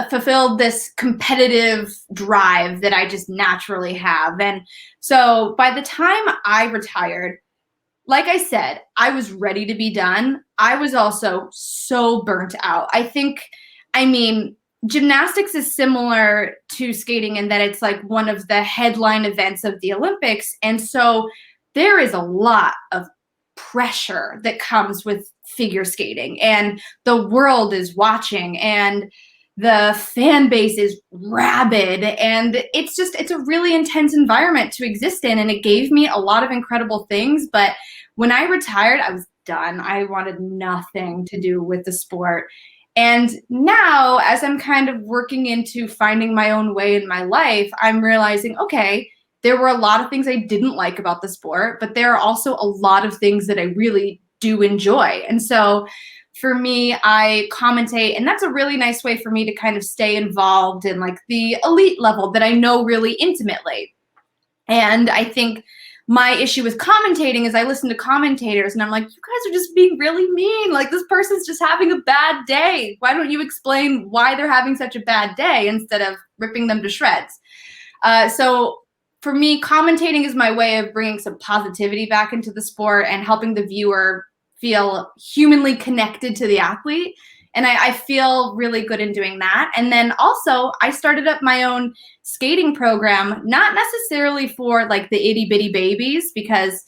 fulfilled this competitive drive that I just naturally have. And so by the time I retired, like I said, I was ready to be done. I was also so burnt out. I mean, gymnastics is similar to skating in that it's like one of the headline events of the Olympics. And so there is a lot of pressure that comes with figure skating, and the world is watching, and the fan base is rabid, and it's a really intense environment to exist in. And it gave me a lot of incredible things. But when I retired, I was done. I wanted nothing to do with the sport. And now, as I'm kind of working into finding my own way in my life, I'm realizing, okay, there were a lot of things I didn't like about the sport, but there are also a lot of things that I really do enjoy. And so for me, I commentate, and that's a really nice way for me to kind of stay involved in like the elite level that I know really intimately. And I think my issue with commentating is I listen to commentators and I'm like, you guys are just being really mean. Like, this person's just having a bad day. Why don't you explain why they're having such a bad day instead of ripping them to shreds? So for me, commentating is my way of bringing some positivity back into the sport and helping the viewer feel humanly connected to the athlete. And I feel really good in doing that. And then also I started up my own skating program, not necessarily for like the itty bitty babies, because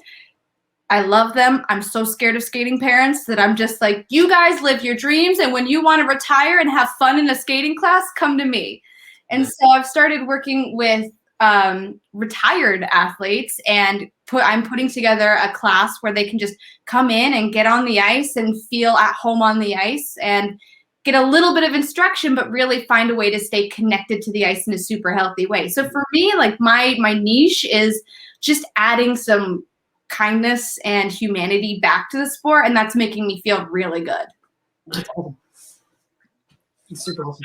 I love them. I'm so scared of skating parents that I'm just like, you guys live your dreams. And when you want to retire and have fun in a skating class, come to me. And so I've started working with retired athletes, and I'm putting together a class where they can just come in and get on the ice and feel at home on the ice and get a little bit of instruction, but really find a way to stay connected to the ice in a super healthy way. So for me, like my niche is just adding some kindness and humanity back to the sport, and that's making me feel really good. That's awesome. It's super awesome.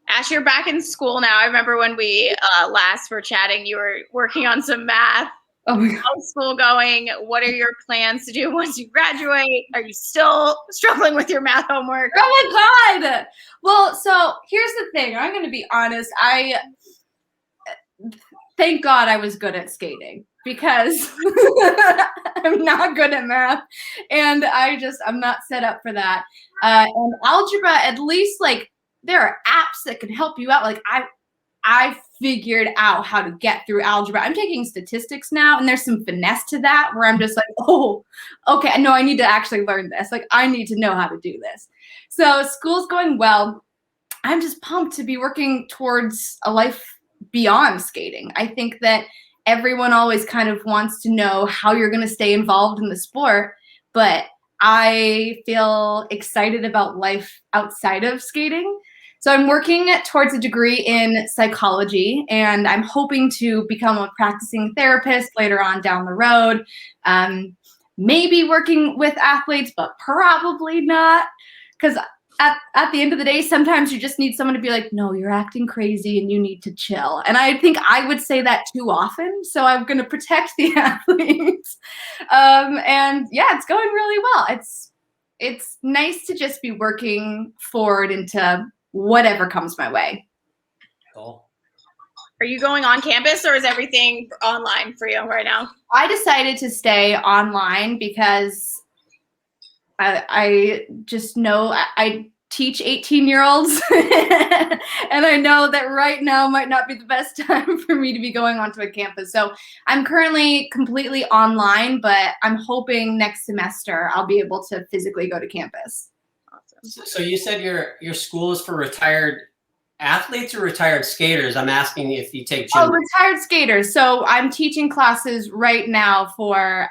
Ash, you're back in school now. I remember when we last were chatting, you were working on some math. Oh my God. How's school going? What are your plans to do once you graduate? Are you still struggling with your math homework? Oh my God. Well, so here's the thing. I'm going to be honest. Thank God I was good at skating, because I'm not good at math, and I'm not set up for that. And algebra, at least like there are apps that can help you out. Like I figured out how to get through algebra. I'm taking statistics now, and there's some finesse to that where I'm just like, oh, okay, no, I need to actually learn this. Like, I need to know how to do this. So school's going well. I'm just pumped to be working towards a life beyond skating. I think that everyone always kind of wants to know how you're going to stay involved in the sport, but I feel excited about life outside of skating. So I'm working towards a degree in psychology, and I'm hoping to become a practicing therapist later on down the road. Maybe working with athletes, but probably not, because at the end of the day, sometimes you just need someone to be like, no, you're acting crazy and you need to chill. And I think I would say that too often. So I'm going to protect the athletes. And yeah, it's going really well. It's nice to just be working forward into whatever comes my way. Cool. Are you going on campus, or is everything online for you right now? I decided to stay online because I just know I teach 18-year-olds and I know that right now might not be the best time for me to be going onto a campus. So I'm currently completely online, but I'm hoping next semester I'll be able to physically go to campus. Awesome. So you said your school is for retired athletes or retired skaters? I'm asking if you take gym. Oh, retired skaters. So I'm teaching classes right now for,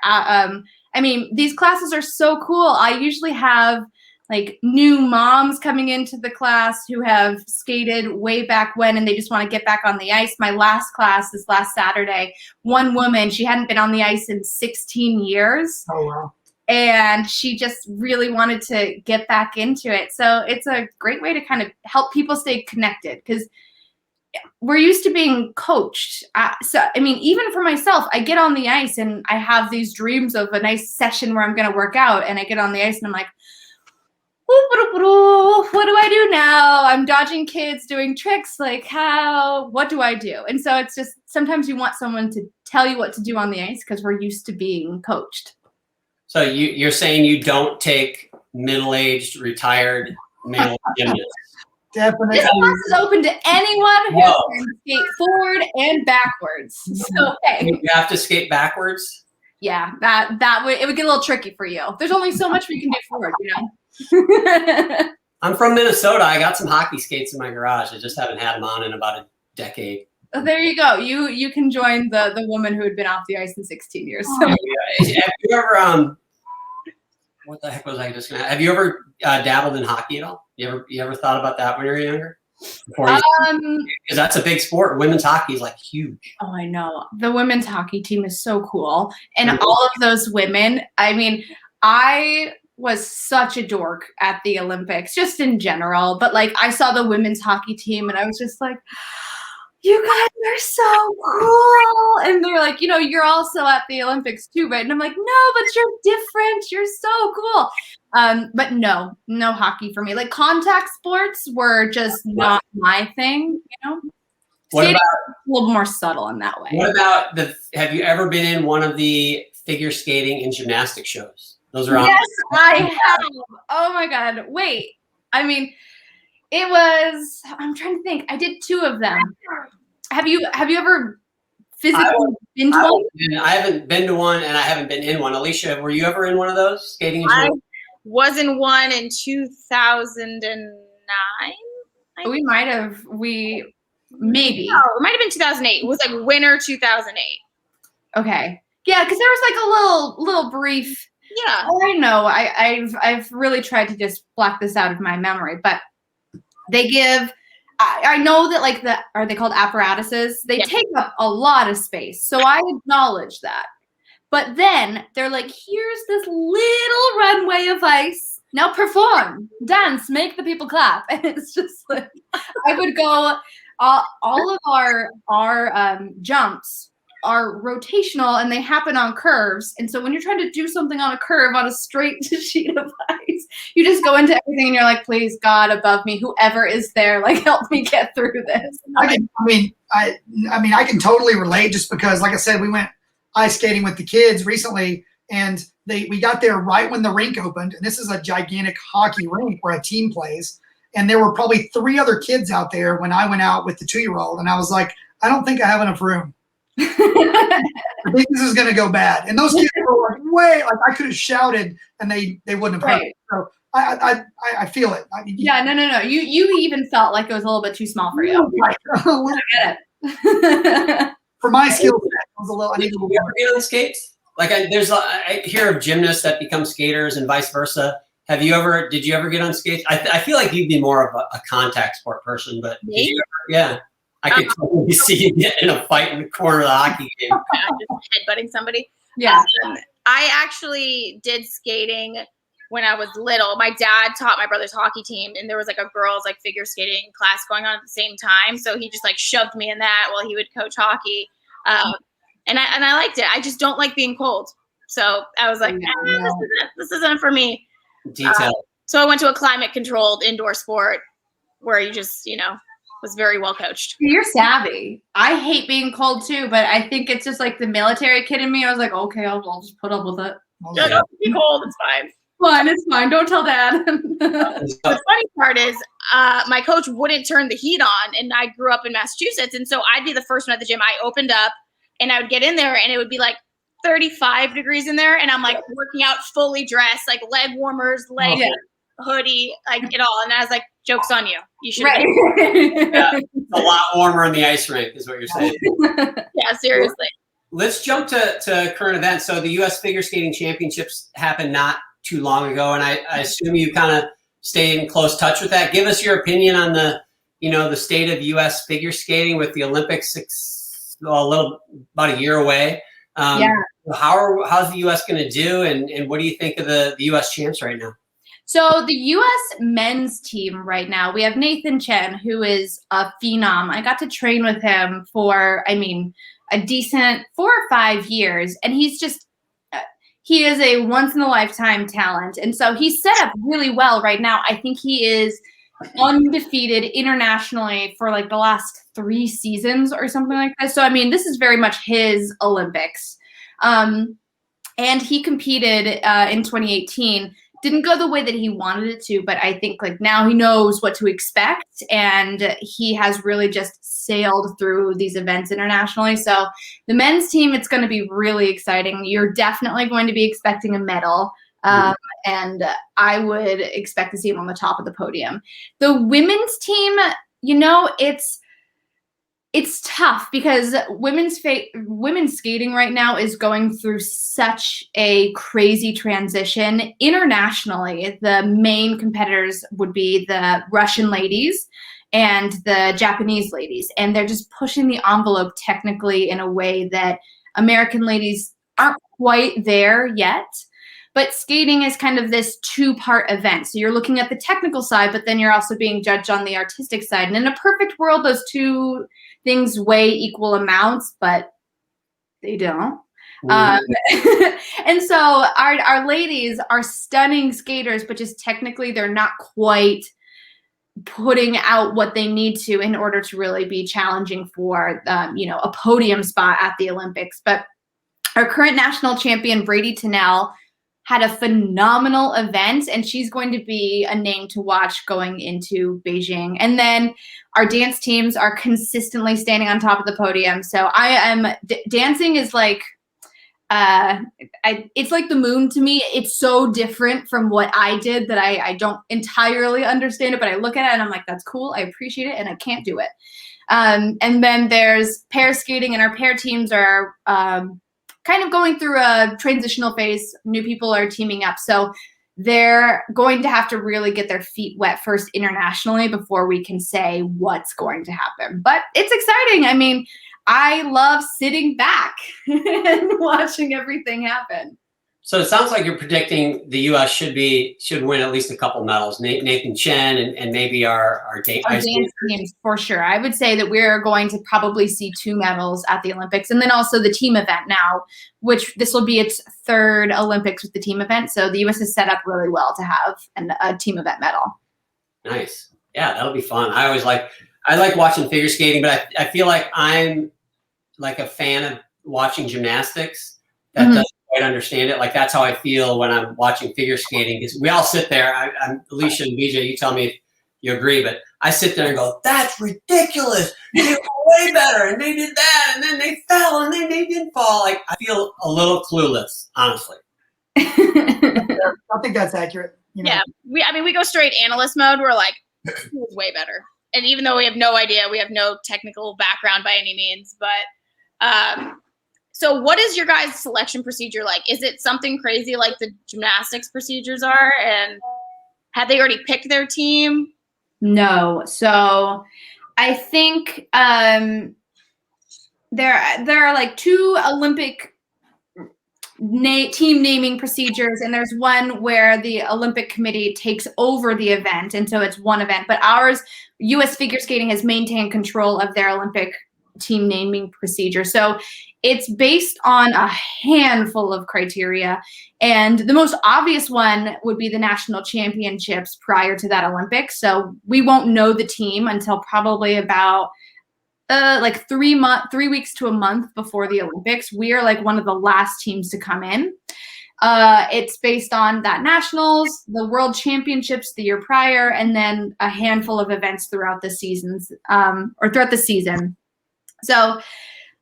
these classes are so cool. I usually have like new moms coming into the class who have skated way back when and they just want to get back on the ice. My last class this last Saturday, one woman, she hadn't been on the ice in 16 years. Oh, wow. And she just really wanted to get back into it. So it's a great way to kind of help people stay connected, because we're used to being coached. Even for myself, I get on the ice and I have these dreams of a nice session where I'm going to work out, and I get on the ice and I'm like, what do I do now? I'm dodging kids, doing tricks. Like, what do I do? And so it's just, sometimes you want someone to tell you what to do on the ice because we're used to being coached. So you're saying you don't take middle-aged, retired male gymnasts? Definitely. This class is open to anyone who can skate forward and backwards. So hey, You have to skate backwards? Yeah, it would get a little tricky for you. There's only so much we can do forward, you know. I'm from Minnesota. I got some hockey skates in my garage. I just haven't had them on in about a decade. Oh, there you go. You can join the woman who had been off the ice in 16 years. So. Have you ever what the heck was I just gonna? Have you ever dabbled in hockey at all? You ever thought about that when you were younger? Because that's a big sport. Women's hockey is like huge. Oh, I know. The women's hockey team is so cool, and all of those women. I mean, I was such a dork at the Olympics, just in general. But like, I saw the women's hockey team and I was just like, you guys are so cool. And they're like, you're also at the Olympics too, right? And I'm like, no, but you're different. You're so cool. But no hockey for me. Like, contact sports were just not my thing, What about a little more subtle in that way. What about have you ever been in one of the figure skating and gymnastic shows? Those are on. Yes, I have. Oh my God. Wait. I mean, I'm trying to think. I did 2 of them. Have you ever physically been to one? I haven't been to one, and I haven't been in one. Alicia, were you ever in one of those skating and I gymnastics? was in one in 2009. We might have. Maybe. No, it might have been 2008. It was like winter 2008. Okay. Yeah, because there was like a little brief. Yeah. Oh, I know. I've really tried to just block this out of my memory, but they give. I know that like are they called apparatuses? They take up a lot of space, so I acknowledge that. But then they're like, here's this little runway of ice. Now perform, dance, make the people clap, and it's just like I would go. All of our jumps are rotational and they happen on curves. And so when you're trying to do something on a curve on a straight sheet of ice, you just go into everything and you're like, please God above me, whoever is there, like help me get through this. I can totally relate, just because, like I said, we went ice skating with the kids recently, and we got there right when the rink opened. And this is a gigantic hockey rink where a team plays. And there were probably 3 other kids out there when I went out with the 2-year-old. And I was like, I don't think I have enough room. I think this is going to go bad. And those kids were like, I could have shouted and they wouldn't have heard it. So I feel it. Yeah, no. You even felt like it was a little bit too small for you. Right. I get it. For my skill set, it was a little. I need a little Did you ever get on skates? Like I hear of gymnasts that become skaters and vice versa. Did you ever get on skates? I feel like you'd be more of a contact sport person, but did you ever? Yeah. I could totally see you get in a fight in the corner of the hockey game. Just headbutting somebody. Yeah. I actually did skating when I was little. My dad taught my brother's hockey team, and there was like a girls like figure skating class going on at the same time. So he just like shoved me in that while he would coach hockey. And I liked it. I just don't like being cold. So I was like, this isn't for me. Detail. So I went to a climate controlled indoor sport where you just, was very well coached. You're savvy. I hate being cold too, but I think it's just like the military kid in me. I was like, okay, I'll just put up with it. Yeah, don't be cold. It's fine. Fine, it's fine. Don't tell Dad. The funny part is my coach wouldn't turn the heat on, and I grew up in Massachusetts, and so I'd be the first one at the gym. I opened up, and I would get in there, and it would be like 35 degrees in there, and I'm like working out fully dressed, like leg warmers, hoodie, like it all. And I was like, joke's on you. You should. Right. It's a lot warmer in the ice rink, is what you're saying. Yeah, seriously. Let's jump to current events. So the U.S. Figure Skating Championships happened not too long ago, and I assume you kind of stay in close touch with that. Give us your opinion on the state of U.S. figure skating with the Olympics about a year away. How's the U.S. going to do, and what do you think of the U.S. champs right now? So the U.S. men's team right now, we have Nathan Chen, who is a phenom. I got to train with him for, a decent 4 or 5 years, and he is a once-in-a-lifetime talent. And so he's set up really well right now. I think he is undefeated internationally for like the last 3 seasons or something like that. So, this is very much his Olympics. And he competed in 2018. Didn't go the way that he wanted it to, but I think like now he knows what to expect, and he has really just sailed through these events internationally. So the men's team, it's going to be really exciting. You're definitely going to be expecting a medal, and I would expect to see him on the top of the podium. The women's team, it's tough because women's skating right now is going through such a crazy transition. Internationally, the main competitors would be the Russian ladies and the Japanese ladies, and they're just pushing the envelope technically in a way that American ladies aren't quite there yet. But skating is kind of this two-part event. So you're looking at the technical side, but then you're also being judged on the artistic side. And in a perfect world, those two things weigh equal amounts, but they don't. And so our ladies are stunning skaters, but just technically they're not quite putting out what they need to in order to really be challenging for, a podium spot at the Olympics. But our current national champion, Brady Tennell, had a phenomenal event, and she's going to be a name to watch going into Beijing. And then our dance teams are consistently standing on top of the podium. So dancing is like, it's like the moon to me. It's so different from what I did that I don't entirely understand it, but I look at it and I'm like, that's cool. I appreciate it, and I can't do it. And then there's pair skating, and our pair teams are kind of going through a transitional phase. New people are teaming up. So they're going to have to really get their feet wet first internationally before we can say what's going to happen. But it's exciting. I mean, I love sitting back and watching everything happen. So it sounds like you're predicting the U.S. should win at least a couple medals. Nathan Chen and maybe our dance teams for sure. I would say that we're going to probably see 2 medals at the Olympics, and then also the team event now, which this will be its 3rd Olympics with the team event. So the U.S. is set up really well to have a team event medal. Nice. Yeah, that'll be fun. I like watching figure skating, but I feel like I'm like a fan of watching gymnastics that doesn't quite understand it. Like that's how I feel when I'm watching figure skating, because we all sit there. I'm Alicia and BJ, you tell me if you agree, but I sit there and go, that's ridiculous. They were way better, and they did that, and then they fell, and then they didn't fall. Like I feel a little clueless, honestly. I think that's accurate. Yeah, we go straight analyst mode. We're like, it was way better. And even though we have no idea, we have no technical background by any means, but so what is your guys' selection procedure like? Is it something crazy like the gymnastics procedures are? And have they already picked their team? No. So I think there are like 2 Olympic team naming procedures, and there's one where the Olympic Committee takes over the event, and so it's one event. But ours, U.S. figure skating, has maintained control of their Olympic team naming procedure. So it's based on a handful of criteria, and the most obvious one would be the national championships prior to that Olympics. So we won't know the team until probably about like 3 weeks to a month before the Olympics. We are like one of the last teams to come in. It's based on that nationals, the world championships the year prior, and then a handful of events throughout the seasons, or throughout the season. So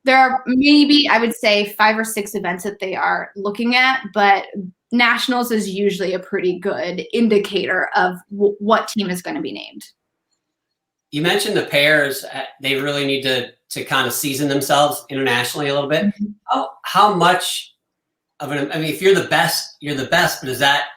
there are maybe, I would say, 5 or 6 events that they are looking at, but nationals is usually a pretty good indicator of what team is going to be named. You mentioned the pairs; they really need to kind of season themselves internationally a little bit. Mm-hmm. How much of an? I mean, if you're the best, you're the best. But does that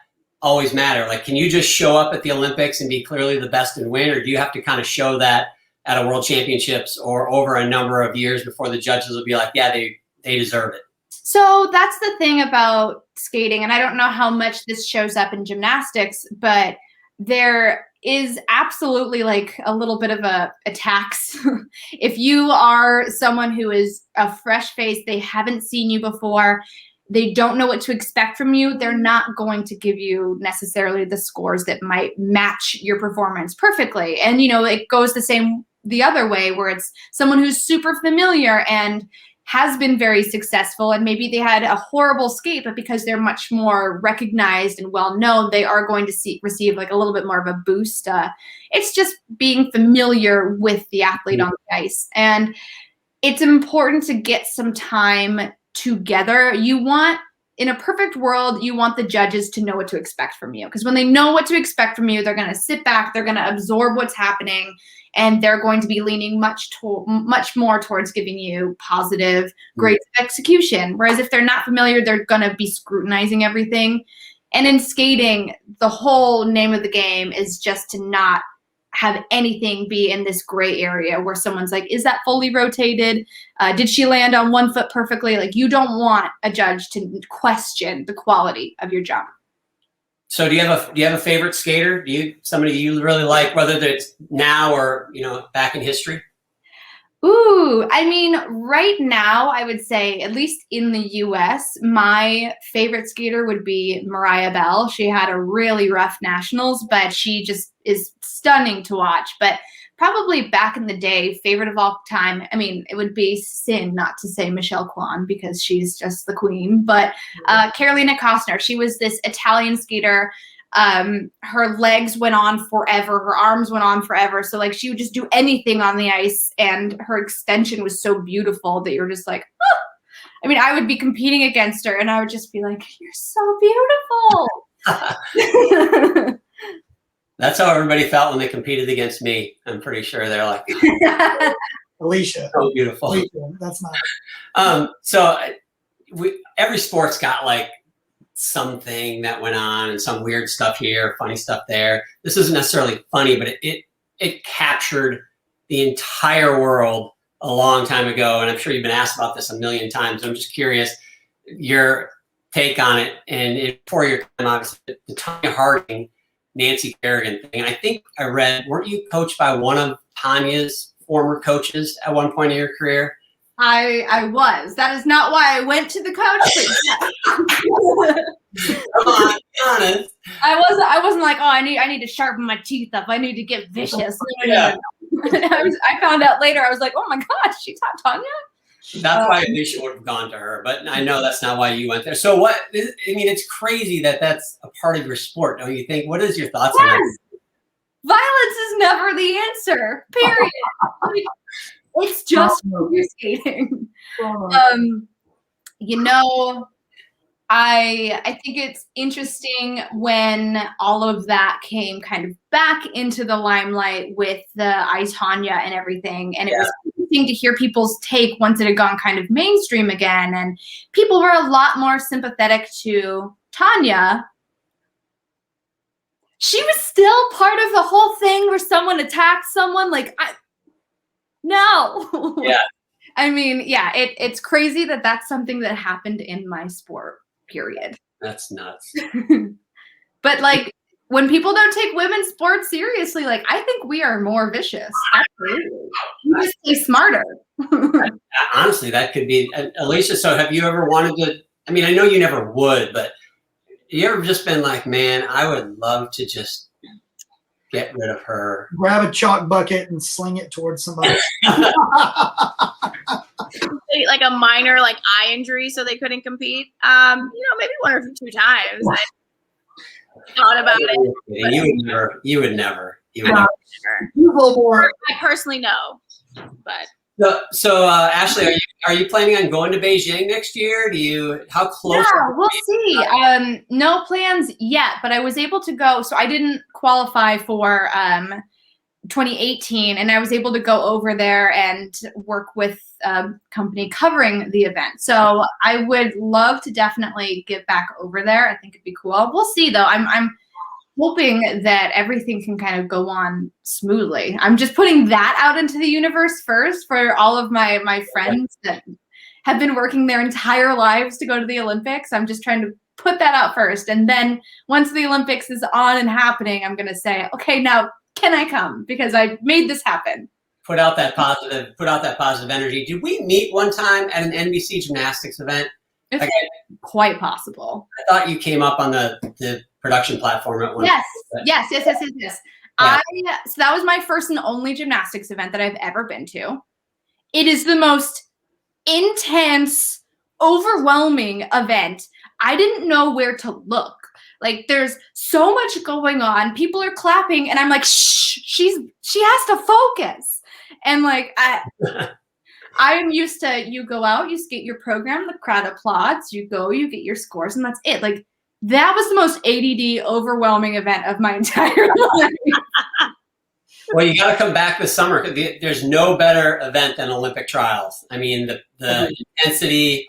always matter? Like, can you just show up at the Olympics and be clearly the best and win, or do you have to kind of show that at a World Championships or over a number of years before the judges will be like, yeah, they deserve it? So that's the thing about skating, and I don't know how much this shows up in gymnastics, but there is absolutely like a little bit of a tax. If you are someone who is a fresh face, they haven't seen you before, they don't know what to expect from you, they're not going to give you necessarily the scores that might match your performance perfectly. And, it goes the other way, where it's someone who's super familiar and has been very successful, and maybe they had a horrible skate, but because they're much more recognized and well known, they are going to receive like a little bit more of a boost. It's just being familiar with the athlete on the ice, and it's important to get some time together. In a perfect world, you want the judges to know what to expect from you, because when they know what to expect from you, they're going to sit back, they're going to absorb what's happening, and they're going to be leaning much more towards giving you positive grades of execution. Whereas if they're not familiar, they're going to be scrutinizing everything. And in skating, the whole name of the game is just to not have anything be in this gray area where someone's like, is that fully rotated? Did she land on one foot perfectly? Like, you don't want a judge to question the quality of your jump. So do you have a favorite skater? Somebody you really like, whether it's now or, back in history? Ooh, I mean, right now, I would say, at least in the US, my favorite skater would be Mariah Bell. She had a really rough nationals, but she just is stunning to watch. But probably back in the day, favorite of all time, I mean, it would be sin not to say Michelle Kwan because she's just the queen. But Carolina Costner, she was this Italian skater. Her legs went on forever, her arms went on forever, so like she would just do anything on the ice, and her extension was so beautiful that you're just like, oh. I mean, I would be competing against her and I would just be like, you're so beautiful. That's how everybody felt when they competed against me. I'm pretty sure they're like, Alicia, so beautiful. Alicia, that's not. So every sport's got like something that went on and some weird stuff here, funny stuff there. This isn't necessarily funny, but it captured the entire world a long time ago. And I'm sure you've been asked about this a million times. I'm just curious your take on it. And before your time, obviously, the Tanya Harding, Nancy Kerrigan thing. And I think I read, weren't you coached by one of Tanya's former coaches at one point in your career? I was. That is not why I went to the coach. Come on, be honest. I wasn't like, oh, I need to sharpen my teeth up. I need to get vicious. Yeah. I found out later. I was like, oh my gosh, she taught Tanya. That's why Alicia would have gone to her, but I know that's not why you went there. So what? I mean, it's crazy that that's a part of your sport, don't you think? What is your thoughts on that? Violence is never the answer. Period. It's just figure skating. I think it's interesting when all of that came kind of back into the limelight with the I, Tanya and everything. And it was interesting to hear people's take once it had gone kind of mainstream again. And people were a lot more sympathetic to Tanya. She was still part of the whole thing where someone attacked someone. No. Yeah. I mean, yeah, it's crazy that that's something that happened in my sport, period. That's nuts. But like, when people don't take women's sports seriously, like, I think we are more vicious. Absolutely. You just play smarter. Honestly, that could be. Alicia, so have you ever wanted to, I mean, I know you never would, but you ever just been like, man, I would love to just get rid of her. Grab a chalk bucket and sling it towards somebody. Like a minor eye injury so they couldn't compete. Maybe one or two times. I thought about it. You would never. I personally know, but so Ashley, are you planning on going to Beijing next year? How close? Yeah, we'll see. No plans yet, but I was able to go. So I didn't qualify for 2018, and I was able to go over there and work with a company covering the event. So I would love to definitely get back over there. I think it'd be cool. We'll see, though. I'm hoping that everything can kind of go on smoothly. I'm just putting that out into the universe first for all of my friends that have been working their entire lives to go to the Olympics. I'm just trying to put that out first. And then once the Olympics is on and happening, I'm going to say, okay, now can I come? Because I made this happen. Put out that positive energy. Did we meet one time at an NBC gymnastics event? It's quite possible. I thought you came up on the production platform at one Yes. point. Yes. Yeah. So that was my first and only gymnastics event that I've ever been to. It is the most intense, overwhelming event. I didn't know where to look. Like, there's so much going on. People are clapping, and I'm like, shh, she has to focus. And like, I'm used to, you go out, you skate your program, the crowd applauds, you go, you get your scores, and that's it. Like, that was the most ADD, overwhelming event of my entire life. Well, you got to come back this summer. There's no better event than Olympic trials. I mean, the intensity,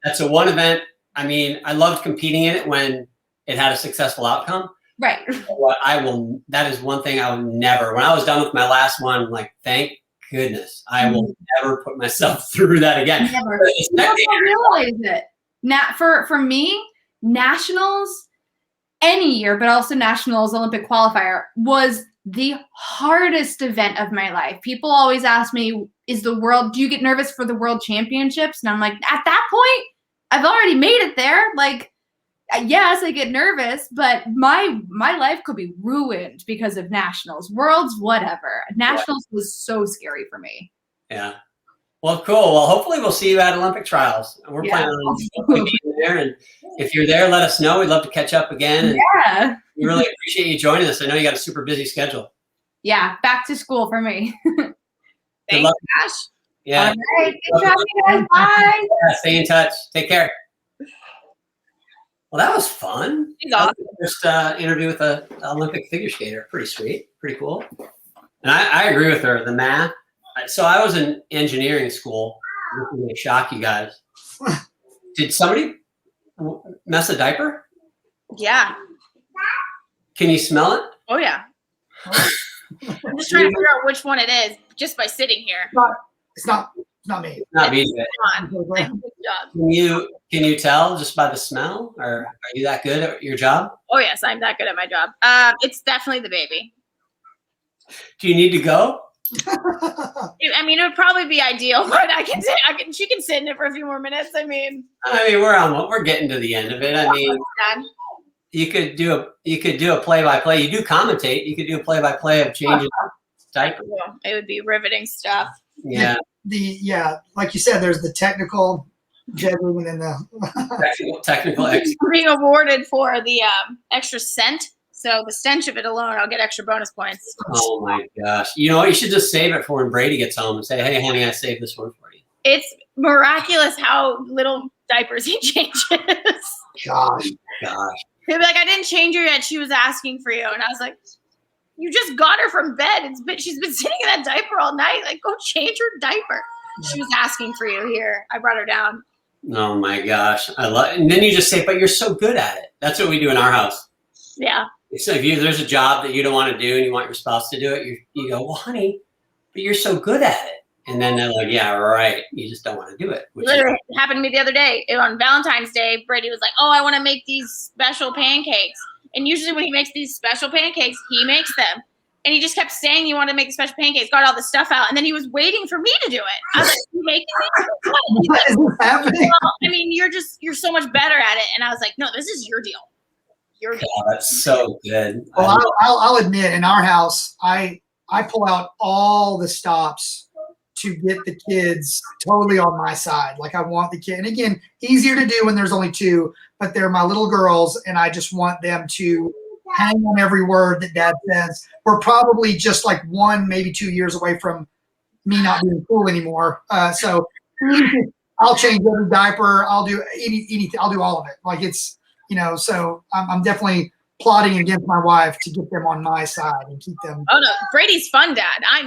that's a one event. I mean, I loved competing in it when it had a successful outcome. Right. What that is one thing I would never, when I was done with my last one, I'm like, thank goodness, I will never put myself through that again. Never. People don't realize it. For me, nationals, any year, but also nationals, Olympic qualifier, was the hardest event of my life. People always ask me, do you get nervous for the world championships? And I'm like, at that point, I've already made it there. Like, yes, I get nervous, but my life could be ruined because of nationals, worlds, whatever. Nationals was so scary for me. Yeah. Well, cool. Well, hopefully we'll see you at Olympic trials. We're planning on being there. And if you're there, let us know. We'd love to catch up again. And yeah. we really appreciate you joining us. I know you got a super busy schedule. Yeah. Back to school for me. Thanks, Ash. Yeah. All right. Good job, you guys. Bye. Yeah, stay in touch. Take care. Well, that was fun. She's awesome. First interview with an Olympic figure skater. Pretty sweet. Pretty cool. And I agree with her. The math. So I was in engineering school. This may shock you guys. Did somebody mess a diaper? Yeah. Can you smell it? Oh, yeah. I'm just trying to figure out which one it is just by sitting here. It's not me. Not me. Come on. Like, good job. Can you tell just by the smell, or are you that good at your job? Oh, yes, I'm that good at my job. It's definitely the baby. Do you need to go? I mean, it would probably be ideal, but she can sit in it for a few more minutes. I mean, we're getting to the end of it. I mean, you could do a play-by-play. You do commentate. You could do a play-by-play of changing diaper. It would be riveting stuff. Yeah. Like you said, there's the technical judging and then the technical. I'm being awarded for the extra scent. So the stench of it alone, I'll get extra bonus points. Oh my gosh! You know what? You should just save it for when Brady gets home and say, "Hey, honey, I saved this one for you." It's miraculous how little diapers he changes. Gosh. He'll be like, "I didn't change her yet. She was asking for you," and I was like, "You just got her from bed. She's been sitting in that diaper all night. Like, go change her diaper." She was asking for you. Here, I brought her down. Oh my gosh, I love. And then you just say, "But you're so good at it." That's what we do in our house. Yeah. So if there's a job that you don't want to do and you want your spouse to do it, you go, "Well, honey, but you're so good at it." And then they're like, "Yeah, right. You just don't want to do it." Literally happened to me the other day. On Valentine's Day, Brady was like, "Oh, I want to make these special pancakes." And usually when he makes these special pancakes, he makes them. And he just kept saying he wanted to make special pancakes, got all the stuff out, and then he was waiting for me to do it. I was like, "You making these?" What is happening? Well, I mean, you're so much better at it. And I was like, "No, this is your deal. Your deal." Oh, that's so good. Well, I'll admit, in our house, I pull out all the stops to get the kids totally on my side. Like, I want the kid, and again, easier to do when there's only two, but they're my little girls, and I just want them to hang on every word that Dad says. We're probably just like 1, maybe 2 years away from me not being cool anymore. So I'll change every diaper. I'll do anything. I'll do all of it. Like, it's, so I'm definitely plotting against my wife to get them on my side and keep them. Oh, no. Brady's fun, Dad. I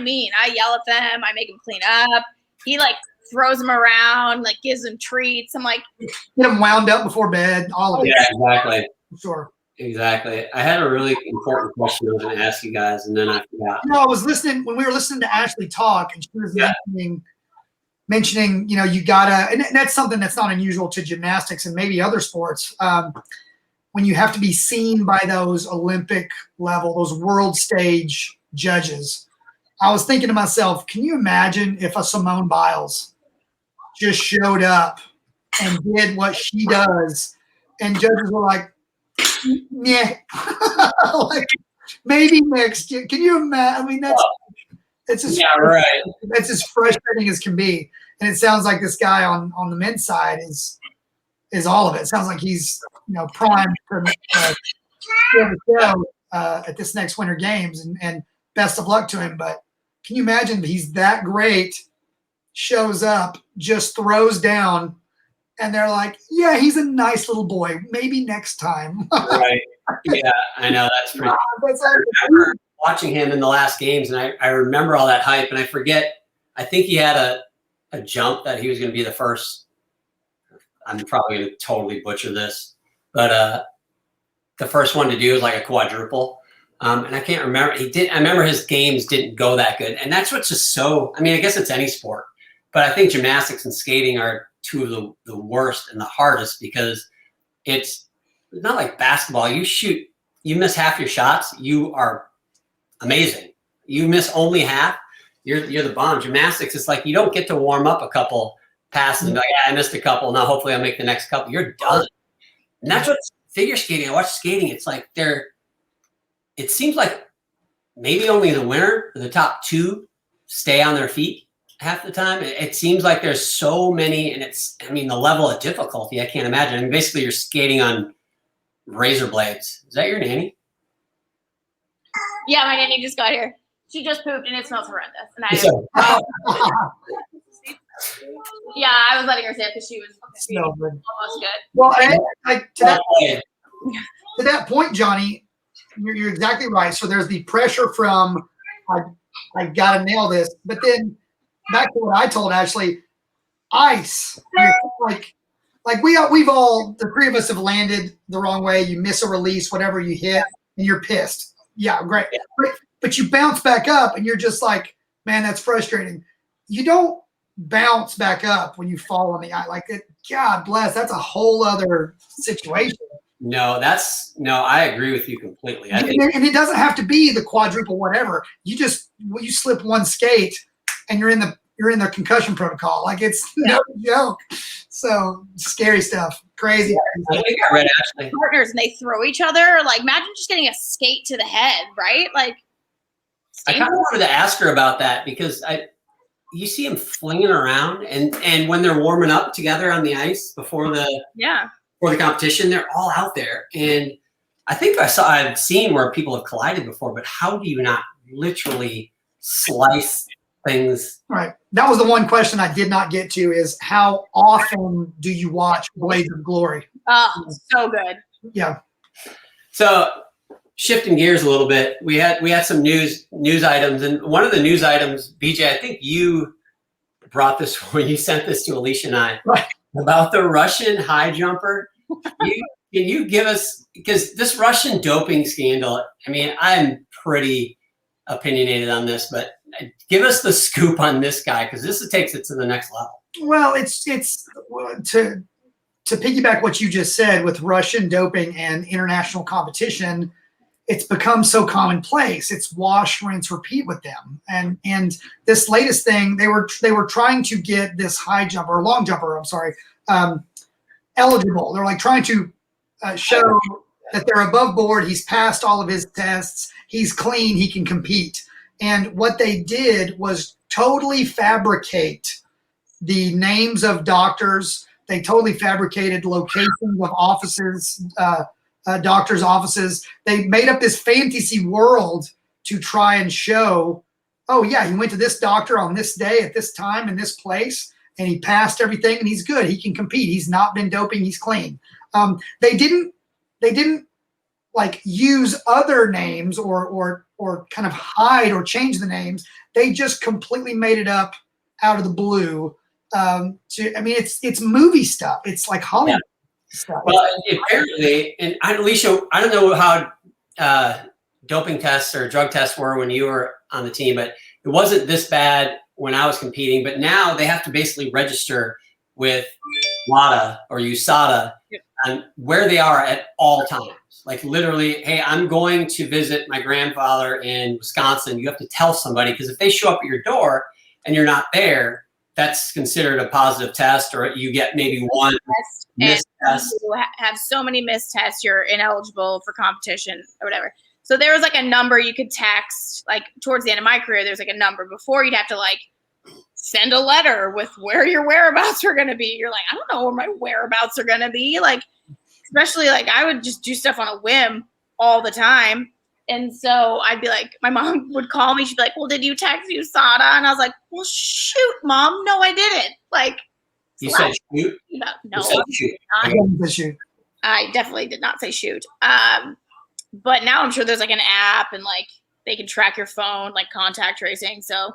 yell at them. I make them clean up. He, like, throws them around, like, gives them treats. I'm like, get them wound up before bed, all of it. Yeah, exactly. Sure. Exactly. I had a really important question I was going to ask you guys, and then I forgot. I was listening when we were listening to Ashley talk, and she was mentioning, you gotta, and that's something that's not unusual to gymnastics and maybe other sports. When you have to be seen by those Olympic level, those world stage judges, I was thinking to myself, can you imagine if a Simone Biles just showed up and did what she does, and judges were like, yeah, like, maybe next year. Can you imagine? I mean, that's as frustrating as can be. And it sounds like this guy on the men's side is all of it. It sounds like he's primed for the show at this next Winter Games, and best of luck to him. But can you imagine he's that great, shows up, just throws down, and they're like, yeah, he's a nice little boy. Maybe next time. Right. Yeah, I know. That's pretty. I remember watching him in the last games, and I remember all that hype, and I forget. I think he had a jump that he was going to be the first. I'm probably going to totally butcher this, but the first one to do is like a quadruple. And I can't remember. I remember his games didn't go that good. And that's what's just so, I mean, I guess it's any sport, but I think gymnastics and skating are two of the worst and the hardest because it's not like basketball. You miss half your shots, you are amazing. You miss only half, you're the bomb. Gymnastics, it's like you don't get to warm up a couple passes and be like, yeah, I missed a couple. Now hopefully I'll make the next couple. You're done. And that's what figure skating. I watch skating. It's like it seems like maybe only the winner, the top two, stay on their feet half the time. It seems like there's so many, and the level of difficulty, I can't imagine. I mean, basically you're skating on razor blades. Is that your nanny? Yeah, my nanny just got here. She just pooped and it smells horrendous. And yeah, I was letting her say it because she was almost good. Well, to that point, Johnny, you're exactly right. So there's the pressure from I gotta nail this, but then back to what I told Ashley, ice. Like we've all, the three of us have landed the wrong way. You miss a release, whatever you hit, and you're pissed. Yeah, great. But you bounce back up and you're just like, man, that's frustrating. You don't bounce back up when you fall on the ice. Like, God bless, that's a whole other situation. No, I agree with you completely. And it doesn't have to be the quadruple whatever. You slip one skate and you're in the concussion protocol. Like, it's no joke. So scary stuff. Crazy. I think I read Ashley. Partners and they throw each other. Like, imagine just getting a skate to the head, right? Like, I kind of wanted to ask her about that because you see them flinging around and when they're warming up together on the ice before the competition, they're all out there. And I think I've seen where people have collided before, but how do you not literally slice things? Right. That was the one question I did not get to is how often do you watch Blades of Glory? Oh, so good. Yeah. So shifting gears a little bit, we had some news items, and one of the news items, BJ, I think you brought this when you sent this to Alicia and I, right, about the Russian high jumper. Can you give us, because this Russian doping scandal, I mean, I'm pretty opinionated on this, but give us the scoop on this guy, because this takes it to the next level. Well, it's to piggyback what you just said with Russian doping and international competition. It's become so commonplace. It's wash, rinse, repeat with them. And this latest thing, they were trying to get this high jumper, or long jumper, I'm sorry, eligible. They're like trying to show that they're above board. He's passed all of his tests. He's clean. He can compete. And what they did was totally fabricate the names of doctors. They totally fabricated locations of offices, doctors' offices. They made up this fantasy world to try and show, oh yeah, he went to this doctor on this day at this time in this place, and he passed everything, and he's good. He can compete. He's not been doping. He's clean. They didn't like use other names or kind of hide or change the names. They just completely made it up out of the blue. It's movie stuff. It's like Hollywood. Yeah. Well, apparently, and Alicia, I don't know how doping tests or drug tests were when you were on the team, but it wasn't this bad when I was competing. But now they have to basically register with WADA or USADA on where they are at all times. Like literally, hey, I'm going to visit my grandfather in Wisconsin. You have to tell somebody, because if they show up at your door and you're not there, that's considered a positive test, or you get maybe one missed test. You have so many missed tests, you're ineligible for competition or whatever. So there was like a number you could text, like towards the end of my career, there's like a number. Before, you'd have to like send a letter with where your whereabouts are going to be. You're like, I don't know where my whereabouts are going to be. Like, especially like I would just do stuff on a whim all the time. And so I'd be like, my mom would call me. She'd be like, well, did you text USADA? And I was like, well, shoot, Mom. No, I didn't. Like, you said shoot? No, you said shoot. I definitely did not say shoot. But now I'm sure there's like an app and like they can track your phone, like contact tracing. So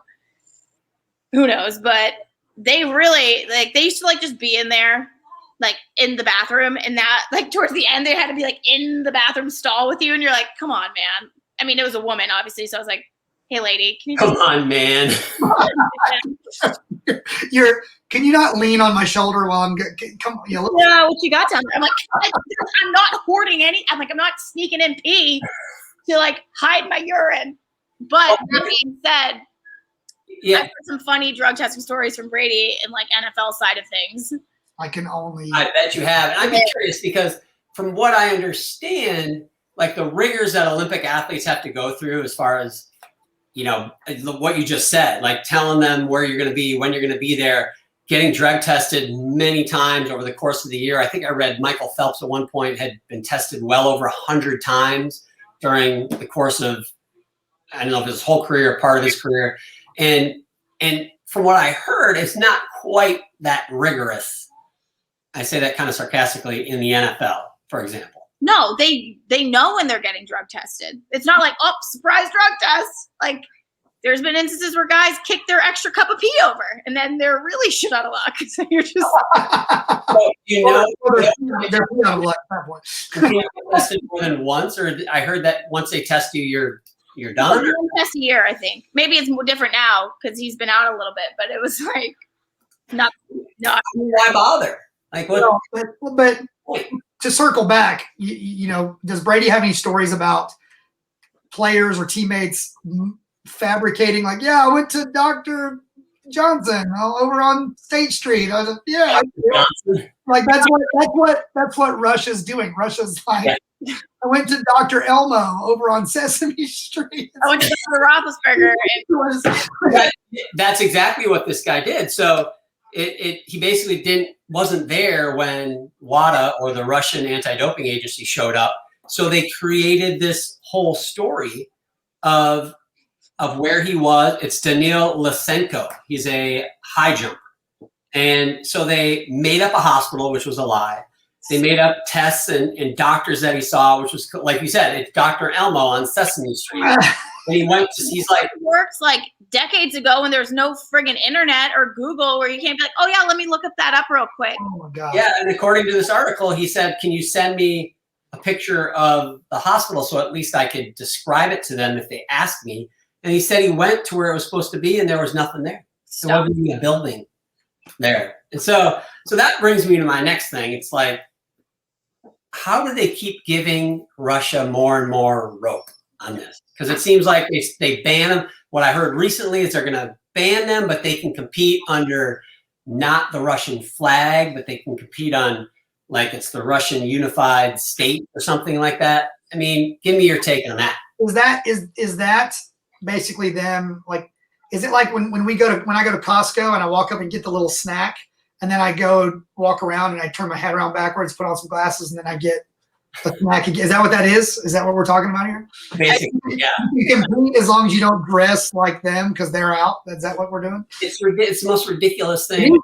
who knows? But they really, like, they used to like just be in there like in the bathroom, and that like towards the end they had to be like in the bathroom stall with you, and you're like, come on, man. I mean, it was a woman, obviously, so I was like, hey, lady, can you Come on, man. Can you not lean on my shoulder while I'm come on? Yeah, what you got down there? I'm like, I'm not hoarding any. I'm like, I'm not sneaking in pee to like hide my urine. But that being said, Yeah, I've heard some funny drug testing stories from Brady and like NFL side of things. I can only. I bet you have. And I'd be curious because from what I understand, like the rigors that Olympic athletes have to go through as far as, you know, what you just said, like telling them where you're going to be, when you're going to be there, getting drug tested many times over the course of the year. I think I read Michael Phelps at one point had been tested well over 100 times during the course of, I don't know if his whole career or part of his career. And from what I heard, it's not quite that rigorous. I say that kind of sarcastically in the NFL, for example. No, they know when they're getting drug tested. It's not like, oh, surprise drug test. Like, there's been instances where guys kick their extra cup of pee over, and then they're really shit out of luck. So you're just So, you know, they're out of luck at that point. you can't get tested more than once, or I heard that once they test you, you're done. Or? one test a year, I think. Maybe it's more different now because he's been out a little bit, but it was like not. Why bother? Like what? No, but to circle back, you know, does Brady have any stories about players or teammates fabricating? Like, yeah, I went to Dr. Johnson over on State Street. I was like, yeah, like that's what Russia's doing. Russia's like, I went to Dr. Elmo over on Sesame Street. I went to Dr. Roethlisberger. That's exactly what this guy did. So he basically wasn't there when WADA or the Russian anti-doping agency showed up. So they created this whole story of where he was. It's Daniil Lysenko. He's a high jumper. And so they made up a hospital, which was a lie. They made up tests and doctors that he saw, which was, like you said, it's Dr. Elmo on Sesame Street. And he's like, it works like decades ago when there's no friggin' internet or Google where you can't be like, oh yeah, let me look up that up real quick. Oh my God. Yeah, and according to this article, he said, can you send me a picture of the hospital so at least I could describe it to them if they asked me? And he said he went to where it was supposed to be and there was nothing there. There wasn't even a building there. And so that brings me to my next thing. It's like, how do they keep giving Russia more and more rope on this? Because it seems like they ban them. What I heard recently is they're going to ban them, but they can compete under not the Russian flag, but they can compete on like it's the Russian unified state or something like that. I mean, give me your take on that. Is that basically them? Like, is it like when I go to Costco and I walk up and get the little snack, and then I go walk around and I turn my head around backwards, put on some glasses, and then I get the snack again? Is that what that is? Is that what we're talking about here? Basically, yeah. You can compete as long as you don't dress like them because they're out. Is that what we're doing? It's the most ridiculous thing.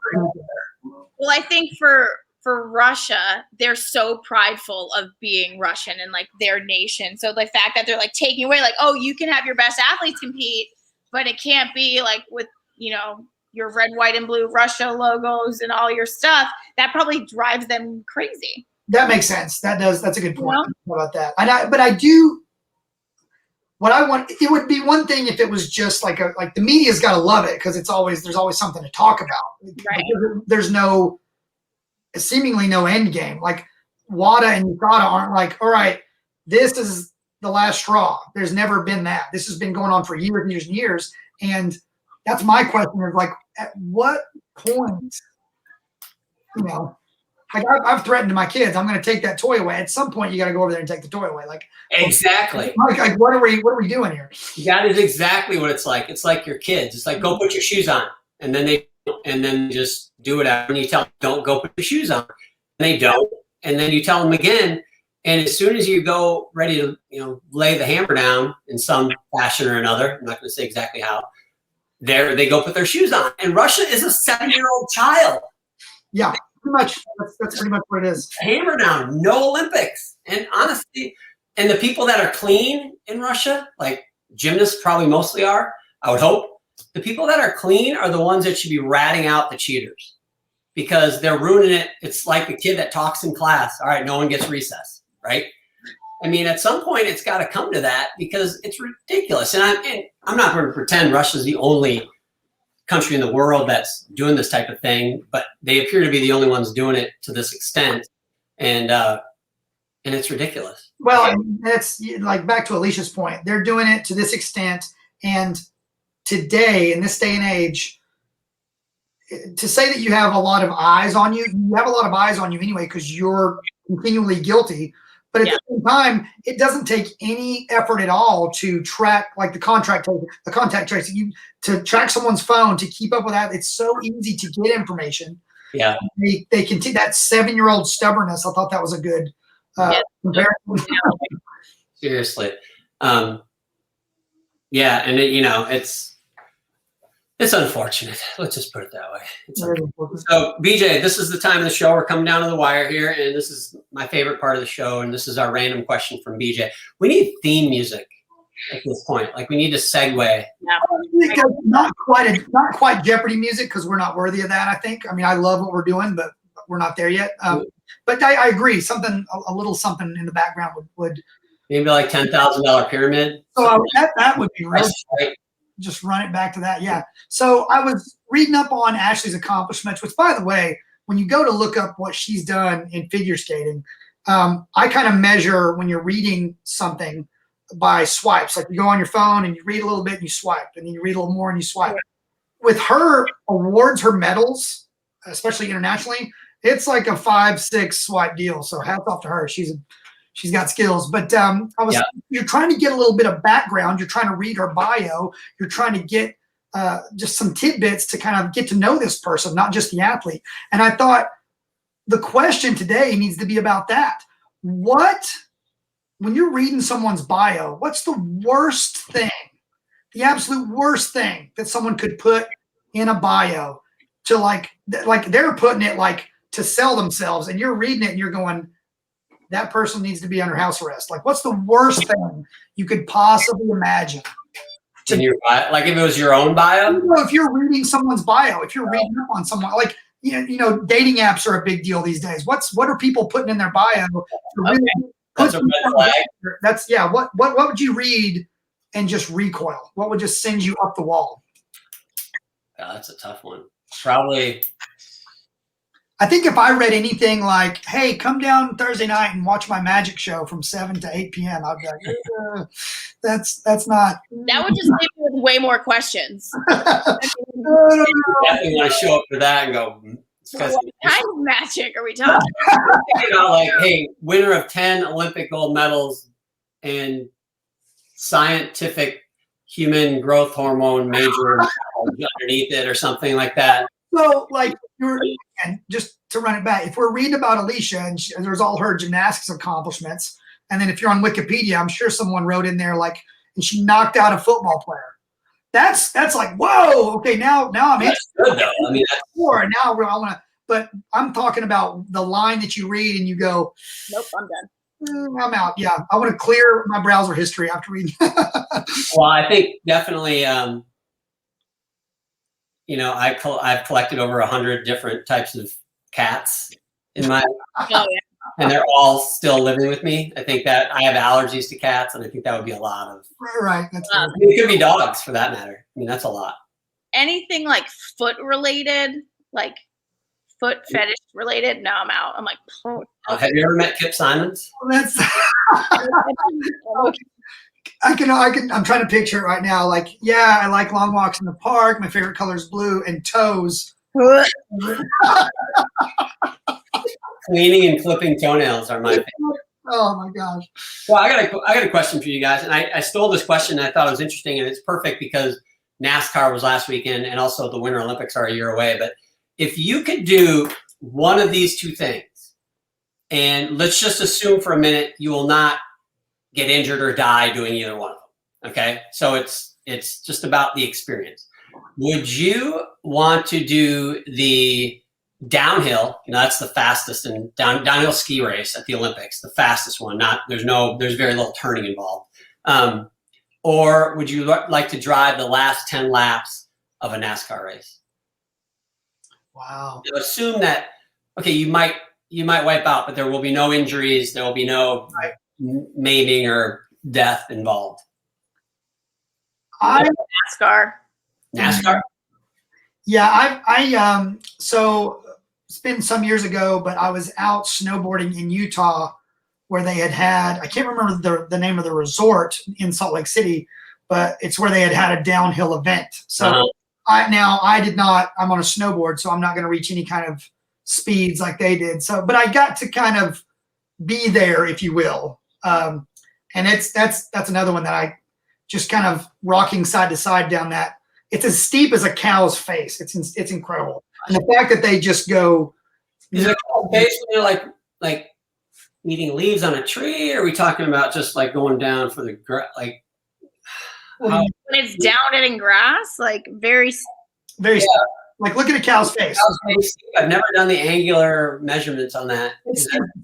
Well, I think for Russia, they're so prideful of being Russian and like their nation. So the fact that they're like taking away, like, oh, you can have your best athletes compete, but it can't be like with, you know, your red, white, and blue Russia logos and all your stuff. That probably drives them crazy. That makes sense. That does. That's a good point. Yeah. About that. But I do. What I want, it would be one thing if it was just like the media's got to love it because there's always something to talk about. Right. There's seemingly no end game. Like WADA and USADA aren't like, all right, this is the last straw. There's never been that. This has been going on for years and years and years. And that's my question is like, at what point, you know, like I've threatened to my kids, I'm going to take that toy away. At some point, you got to go over there and take the toy away. Like exactly. Like what are we doing here? That is exactly what it's like. It's like your kids. It's like go put your shoes on, and then just do it out. And you tell them, don't go put your shoes on, and they don't. And then you tell them again. And as soon as you go ready to, you know, lay the hammer down in some fashion or another, I'm not going to say exactly how. They go put their shoes on, and Russia is a 7-year-old child. Yeah, pretty much. That's pretty much what it is. Hammer down, no Olympics. And honestly, and the people that are clean in Russia, like gymnasts probably mostly are, I would hope. The people that are clean are the ones that should be ratting out the cheaters. because they're ruining it. It's like the kid that talks in class. All right, no one gets recess, right? I mean, at some point, it's got to come to that because it's ridiculous. And I'm not going to pretend Russia's the only country in the world that's doing this type of thing, but they appear to be the only ones doing it to this extent, and it's ridiculous. Well, that's like back to Alicia's point. They're doing it to this extent, and today, in this day and age, to say that you have a lot of eyes on you, you have a lot of eyes on you anyway because you're continually guilty. But at the same time, it doesn't take any effort at all to track, like the contact tracing, to track someone's phone, to keep up with that. It's so easy to get information. Yeah. They can take that 7-year-old stubbornness. I thought that was a good comparison. Seriously. Yeah, and it's unfortunate. Let's just put it that way. So, BJ, this is the time of the show. We're coming down to the wire here, and this is my favorite part of the show, and this is our random question from BJ. We need theme music at this point. Like, we need to segue. Yeah. Not quite Jeopardy music because we're not worthy of that, I think. I mean, I love what we're doing, but we're not there yet. But I agree. A little something in the background would maybe like $10,000 pyramid. So that would be right. Just run it back to that. Yeah. So I was reading up on Ashley's accomplishments, which, by the way, when you go to look up what she's done in figure skating, I kind of measure when you're reading something by swipes. Like you go on your phone and you read a little bit and you swipe, and then you read a little more and you swipe. With her awards, her medals, especially internationally, it's like a 5-6 swipe deal. So hats off to her. She's got skills. But you're trying to get a little bit of background. You're trying to read her bio. You're trying to get just some tidbits to kind of get to know this person, not just the athlete. And I thought the question today needs to be about that. When you're reading someone's bio, what's the worst thing, the absolute worst thing that someone could put in a bio to like they're putting it like to sell themselves, and you're reading it and you're going, that person needs to be under house arrest. Like, what's the worst thing you could possibly imagine? In your bio, like if it was your own bio? If you're reading someone's bio, if you're reading up on someone, like, dating apps are a big deal these days. What are people putting in their bio? That's a red flag. What would you read and just recoil? What would just send you up the wall? Yeah, that's a tough one. Probably. I think if I read anything like, hey, come down Thursday night and watch my magic show from 7 to 8 p.m., I'd be like, that's not. That would just leave me with way more questions. Definitely want to show up for that and go, what kind of magic are we talking like, hey, winner of 10 Olympic gold medals and scientific human growth hormone major underneath it or something like that. So, like, and just to run it back, if we're reading about Alicia and there's all her gymnastics accomplishments, and then if you're on Wikipedia, I'm sure someone wrote in there like, and she knocked out a football player. That's like, whoa, okay, now I'm interested. Good though. I mean, and now I want to. But I'm talking about the line that you read and you go, nope, I'm done. I'm out. Yeah, I want to clear my browser history after reading. Well, I think definitely. I've collected over 100 different types of cats in my, and they're all still living with me. I think that I have allergies to cats, and I think that would be a lot of. Right. It could be dogs for that matter. I mean, that's a lot. Anything like foot related, like foot fetish related? No, I'm out. I'm like. Have you ever met Kip Simons? That's. I'm trying to picture it right now. Like, yeah, I like long walks in the park. My favorite color is blue, and toes. Cleaning and clipping toenails are my favorite. Oh my gosh. Well, I got a question for you guys, and I stole this question. And I thought it was interesting, and it's perfect because NASCAR was last weekend, and also the Winter Olympics are a year away. But if you could do one of these two things, and let's just assume for a minute you will not get injured or die doing either one of them. Okay, so it's just about the experience. Would you want to do the downhill? That's the fastest and downhill ski race at the Olympics, the fastest one. There's very little turning involved. Or would you like to drive the last 10 laps of a NASCAR race? Wow. You assume that, okay, you might wipe out, but there will be no injuries. There will be no maiming or death involved. NASCAR. NASCAR? Yeah, so it's been some years ago, but I was out snowboarding in Utah where they had, I can't remember the name of the resort in Salt Lake City, but it's where they had a downhill event. So I'm on a snowboard, so I'm not going to reach any kind of speeds like they did. So, but I got to kind of be there, if you will. And that's another one that I just kind of rocking side to side down that. It's as steep as a cow's face. It's incredible. And the fact that they just go. Is it a cow's face when you're like eating leaves on a tree? Or are we talking about just like going down for the like? When it's down and in grass, like very. Like look at a cow's face. I've never done the angular measurements on that.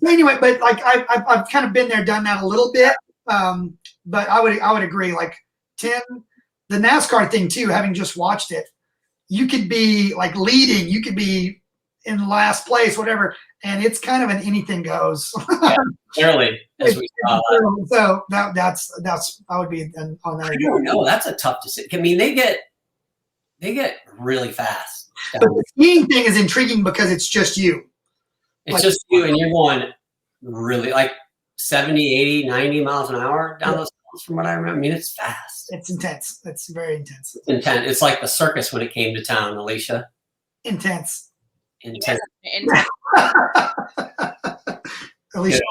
Anyway, but like I've kind of been there, done that a little bit. But I would agree. Like Tim, the NASCAR thing too. Having just watched it, you could be like leading, you could be in last place, whatever, and it's kind of an anything goes. Clearly, as we saw. So that's I would be on that. I don't know. That's a tough decision. I mean, they get really fast. But the skiing thing is intriguing because it's just you. It's just you, and you're going really like 70, 80, 90 miles an hour down those hills from what I remember. I mean, it's fast. It's intense. It's very intense. It's intense. It's like the circus when it came to town, Alicia. Intense. Intense. Alicia.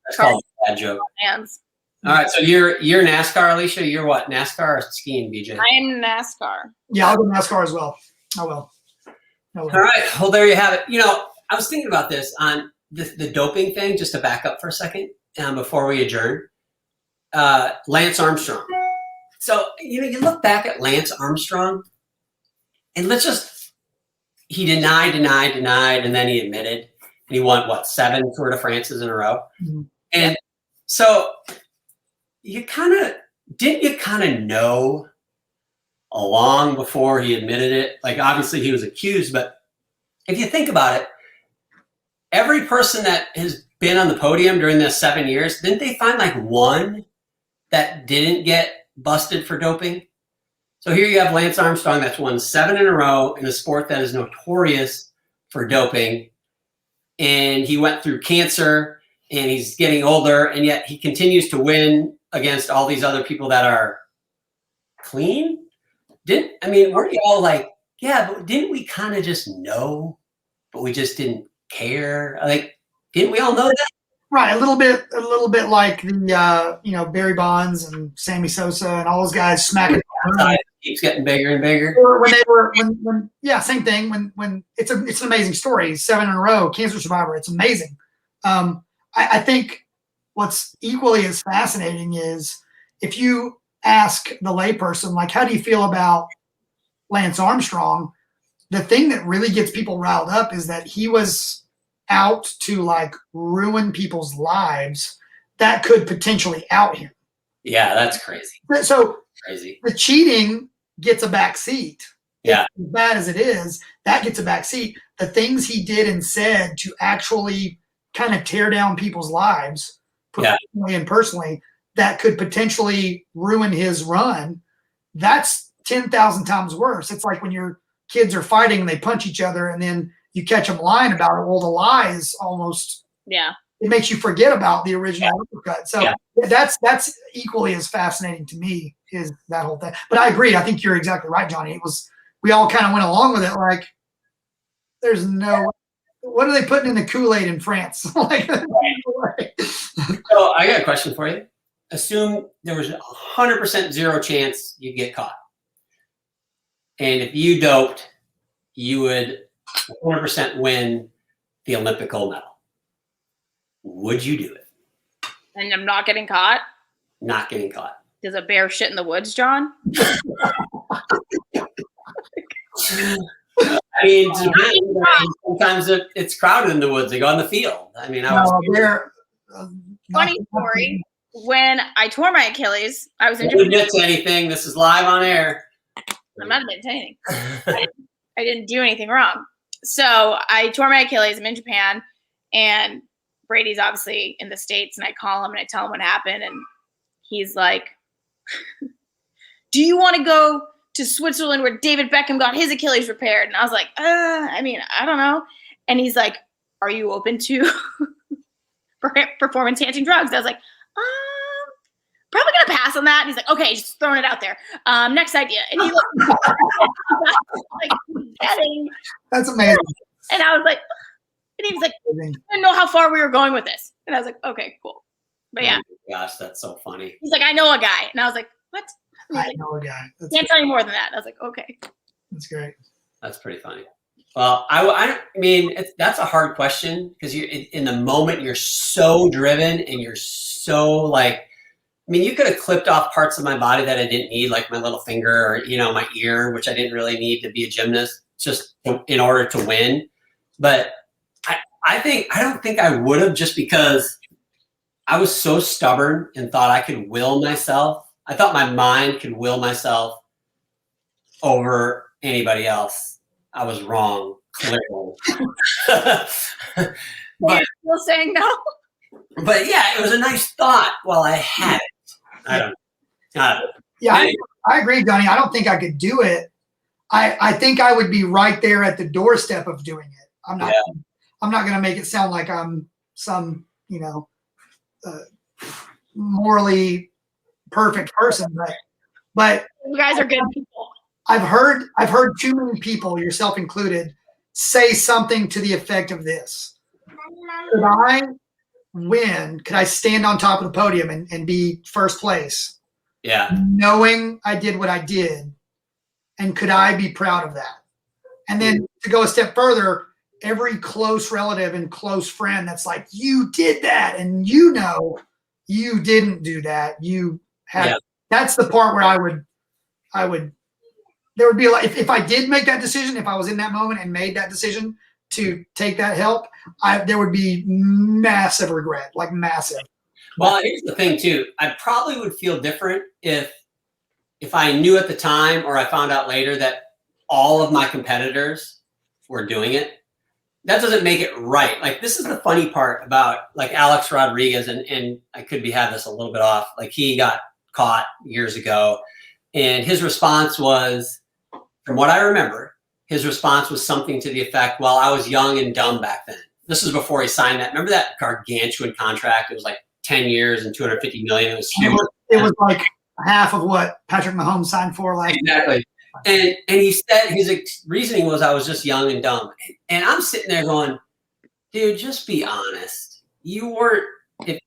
That's called a bad joke. Hands. All right, so you're NASCAR, Alicia. You're what? NASCAR or skiing, BJ? I am NASCAR. Yeah, I'll go NASCAR as well. I will. All right. Well, there you have it. You know, I was thinking about this on the doping thing, just to back up for a second before we adjourn. Lance Armstrong. So, you look back at Lance Armstrong, and he denied, and then he admitted. And he won, 7 Tour de France's in a row? Mm-hmm. And so didn't you kind of know long before he admitted it? Like, obviously he was accused, but if you think about it, every person that has been on the podium during the 7 years, didn't they find like one that didn't get busted for doping? So here you have Lance Armstrong that's won 7 in a row in a sport that is notorious for doping. And he went through cancer and he's getting older, and yet he continues to win against all these other people that are clean. Weren't you all like, yeah, but didn't we kind of just know, but we just didn't care? Like, didn't we all know that? Right, a little bit like the Barry Bonds and Sammy Sosa and all those guys smacking. Keeps getting bigger and bigger. Same thing. When it's an amazing story. 7 in a row, cancer survivor. It's amazing. I think what's equally as fascinating is if you ask the layperson, like, how do you feel about Lance Armstrong? The thing that really gets people riled up is that he was out to like ruin people's lives that could potentially out him. Yeah, that's crazy. So crazy. The cheating gets a back seat. Yeah. As bad as it is, that gets a back seat. The things he did and said to actually kind of tear down people's lives, professionally and personally, that could potentially ruin his run, that's 10,000 times worse. It's like when your kids are fighting and they punch each other and then you catch them lying about it. Well, the lie is almost, it makes you forget about the original uppercut. So that's equally as fascinating to me, is that whole thing. But I agree. I think you're exactly right, Johnny. We all kind of went along with it. Like, there's what are they putting in the Kool-Aid in France? So I got a question for you. Assume there was 100% zero chance you'd get caught. And if you doped, you would 100% win the Olympic gold medal. Would you do it? And I'm not getting caught? Not getting caught. Does a bear shit in the woods, John? I mean, sometimes it's crowded in the woods. They go on the field. I mean, funny story. When I tore my Achilles, I was injured. Don't admit to anything. This is live on air. I'm not admitting to anything. I didn't do anything wrong. So I tore my Achilles. I'm in Japan, and Brady's obviously in the States, and I call him and I tell him what happened, and he's like, do you want to go to Switzerland where David Beckham got his Achilles repaired? And I was like, I mean, I don't know. And he's like, are you open to performance enhancing drugs? I was like, probably gonna pass on that. And he's like, okay, just throwing it out there. Next idea. And he like getting. That's amazing. And I was like, and he was like, I didn't know how far we were going with this. And I was like, okay, cool. But yeah. Oh my gosh, that's so funny. He's like, I know a guy. And I was like, what? I know a guy. Can't tell you more than that. I was like, okay. That's great. That's pretty funny. Well, I mean, that's a hard question because you in the moment you're so driven and you're so like, I mean, you could have clipped off parts of my body that I didn't need, like my little finger or, you know, my ear, which I didn't really need to be a gymnast just in order to win. But I don't think I would have, just because I was so stubborn and thought I could will myself. I thought my mind could will myself over anybody else. I was wrong, clearly. But you're still saying no? But yeah, it was a nice thought while I had it. I don't know. Yeah, I agree, Johnny. I don't think I could do it. I think I would be right there at the doorstep of doing it. I'm not going to make it sound like I'm some, you know, morally perfect person, but you guys are good people. I've heard too many people, yourself included, say something to the effect of this: could I win? Could I stand on top of the podium and be first place? Yeah. Knowing I did what I did, and could I be proud of that? And then to go a step further, every close relative and close friend that's like, you did that, and you know you didn't do that. You had. Yeah. That's the part where I would. There would be like, if I did make that decision, if I was in that moment and made that decision to take that help, there would be massive regret, like massive. Well, here's the thing too. I probably would feel different if I knew at the time, or I found out later, that all of my competitors were doing it. That doesn't make it right. Like, this is the funny part about like Alex Rodriguez, and I could be having this a little bit off. Like, he got caught years ago, and his response was, from what I remember, his response was something to the effect, well, I was young and dumb back then. This was before he signed that. Remember that gargantuan contract? It was like 10 years and $250 million. It was huge. It was like half of what Patrick Mahomes signed for last year. And he said his reasoning was, I was just young and dumb. And I'm sitting there going, dude, just be honest. You weren't,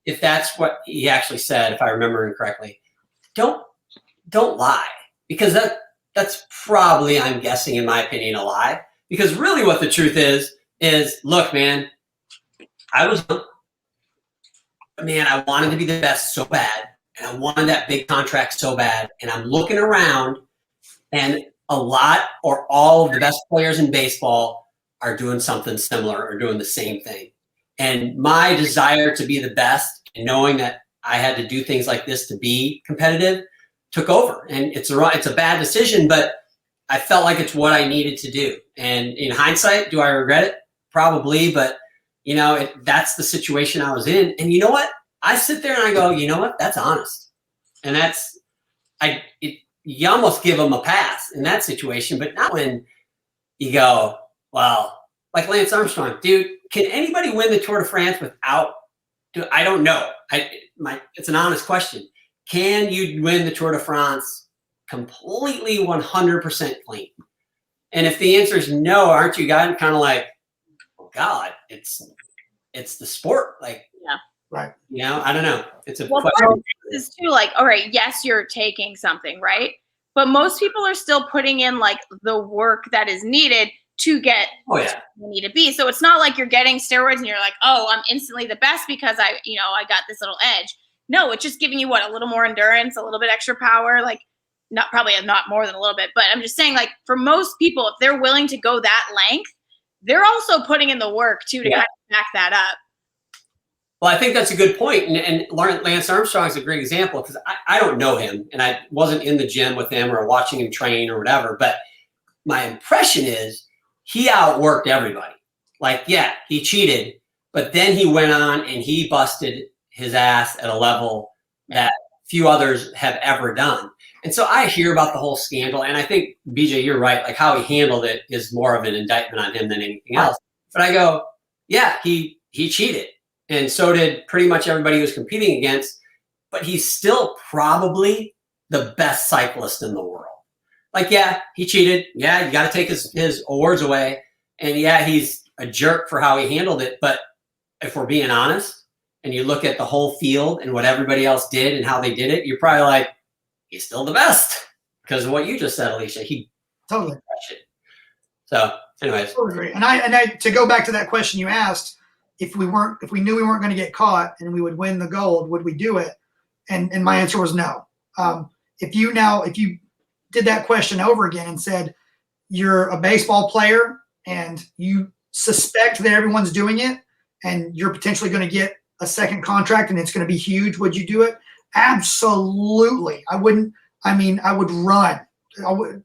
if that's what he actually said, if I remember correctly, don't lie. Because that's probably, I'm guessing, in my opinion, a lie. Because really what the truth is, look, man, I was young. Man, I wanted to be the best so bad. And I wanted that big contract so bad. And I'm looking around, and a lot or all of the best players in baseball are doing something similar or doing the same thing. And my desire to be the best, and knowing that I had to do things like this to be competitive, took over. And it's a bad decision, but I felt like it's what I needed to do. And in hindsight, do I regret it? Probably, but you know, that's the situation I was in. And you know what? I sit there and I go, you know what? That's honest. And you almost give them a pass in that situation, but not when you go, well, like Lance Armstrong, dude, can anybody win the Tour de France without, I don't know. It's an honest question. Can you win the Tour de France completely 100% clean? And if the answer is no, aren't you kind of like, oh God, it's the sport. Like, yeah, right. You know, I don't know. It's a question. This is too, like, all right, yes, you're taking something, right? But most people are still putting in like the work that is needed to get where you need to be. So it's not like you're getting steroids and you're like, oh, I'm instantly the best because I got this little edge. No, it's just giving you a little more endurance, a little bit extra power, like not more than a little bit. But I'm just saying, like, for most people, if they're willing to go that length, they're also putting in the work too to kind of back that up. Well, I think that's a good point. And Lance Armstrong is a great example, because I don't know him and I wasn't in the gym with him or watching him train or whatever. But my impression is he outworked everybody. Like, yeah, he cheated, but then he went on and he busted his ass at a level that few others have ever done. And so I hear about the whole scandal, and I think, BJ, you're right. Like, how he handled it is more of an indictment on him than anything else. But I go, yeah, he cheated, and so did pretty much everybody he was competing against, but he's still probably the best cyclist in the world. Like, yeah, he cheated. Yeah, you got to take his awards away. And yeah, he's a jerk for how he handled it. But if we're being honest, and you look at the whole field and what everybody else did and how they did it, you're probably like, he's still the best because of what you just said, Alicia. He Totally. it. So, anyways, Totally agree. And I to go back to that question you asked, if we knew we weren't going to get caught and we would win the gold, would we do it? And my answer was no. If you did that question over again and said you're a baseball player and you suspect that everyone's doing it and you're potentially going to get a second contract and it's going to be huge, would you do it? Absolutely. I wouldn't. I mean, I would run. You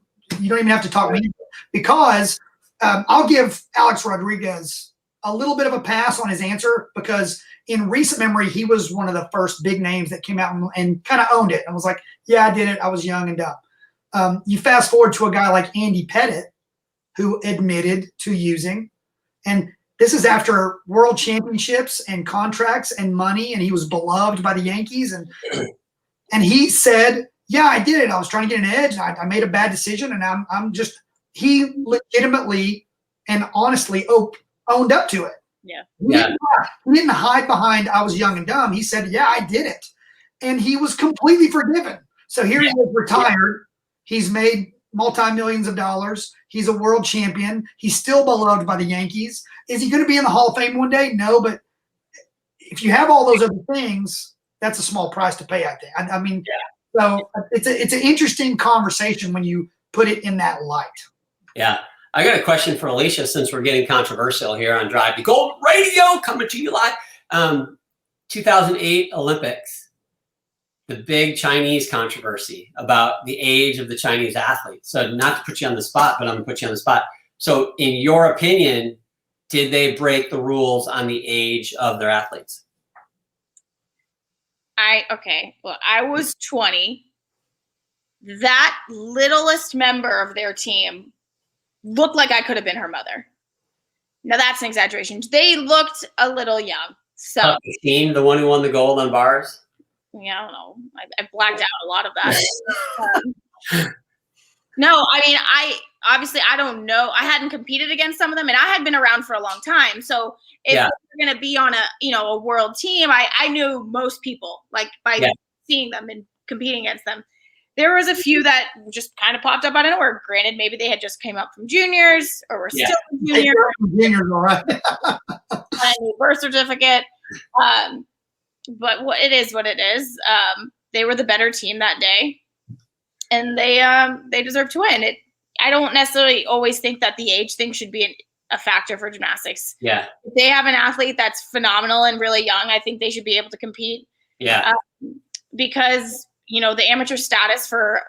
don't even have to talk me, because I'll give Alex Rodriguez a little bit of a pass on his answer, because in recent memory, he was one of the first big names that came out and kind of owned it and was like, yeah, I did it. I was young and dumb. You fast forward to a guy like Andy Pettit, who admitted to using, and this is after world championships and contracts and money, and he was beloved by the Yankees. And he said, yeah, I did it. I was trying to get an edge. And I made a bad decision, and he legitimately and honestly owned up to it. Yeah. He didn't hide behind, I was young and dumb. He said, yeah, I did it. And he was completely forgiven. So here he is retired. He's made multi-millions of dollars. He's a world champion. He's still beloved by the Yankees. Is he going to be in the Hall of Fame one day? No, but if you have all those other things, that's a small price to pay, I think. I mean, so it's an interesting conversation when you put it in that light. yeah. I got a question for Alicia, since we're getting controversial here on Drive to Gold Radio, coming to you live. 2008 Olympics, the big Chinese controversy about the age of the Chinese athletes. So not to put you on the spot, but I'm going to put you on the spot. So in your opinion, did they break the rules on the age of their athletes? Well, I was 20. That littlest member of their team looked like I could have been her mother. Now that's an exaggeration. They looked a little young. So 15, the one who won the gold on bars? Yeah, I don't know. I blacked out a lot of that. No, I mean, I don't know. I hadn't competed against some of them, and I had been around for a long time. So if you're going to be on a world team, I knew most people, like by seeing them and competing against them. There was a few that just kind of popped up out of nowhere. Granted, maybe they had just came up from juniors or were still in juniors. Juniors, all right. A new birth certificate. But it is what it is. They were the better team that day, and they deserve to win. I don't necessarily always think that the age thing should be a factor for gymnastics. Yeah. If they have an athlete that's phenomenal and really young, I think they should be able to compete. Yeah. Because the amateur status for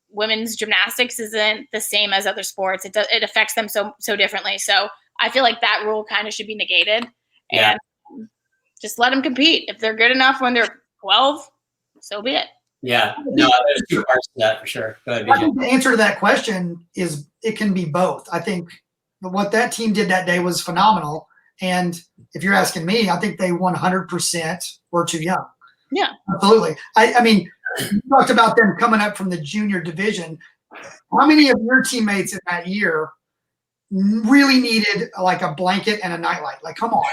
women's gymnastics isn't the same as other sports. It affects them so differently. So I feel like that rule kind of should be negated. Yeah. And just let them compete. If they're good enough when they're 12, so be it. Yeah. No, there's two parts to that for sure. Go ahead, I think BJ. the answer to that question is it can be both. I think what that team did that day was phenomenal. And if you're asking me, I think they 100% were too young. Yeah. Absolutely. I mean, you talked about them coming up from the junior division. How many of your teammates in that year really needed like a blanket and a nightlight? Like, come on,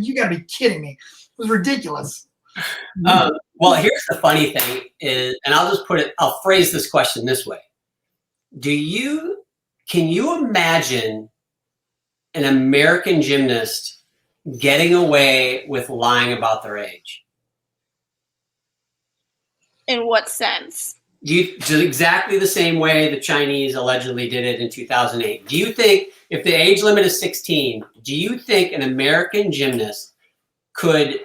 you got to be kidding me. It was ridiculous. Well, here's the funny thing is, and I'll phrase this question this way. Can you imagine an American gymnast getting away with lying about their age? In what sense? Exactly the same way the Chinese allegedly did it in 2008. Do you think if the age limit is 16, do you think an American gymnast could,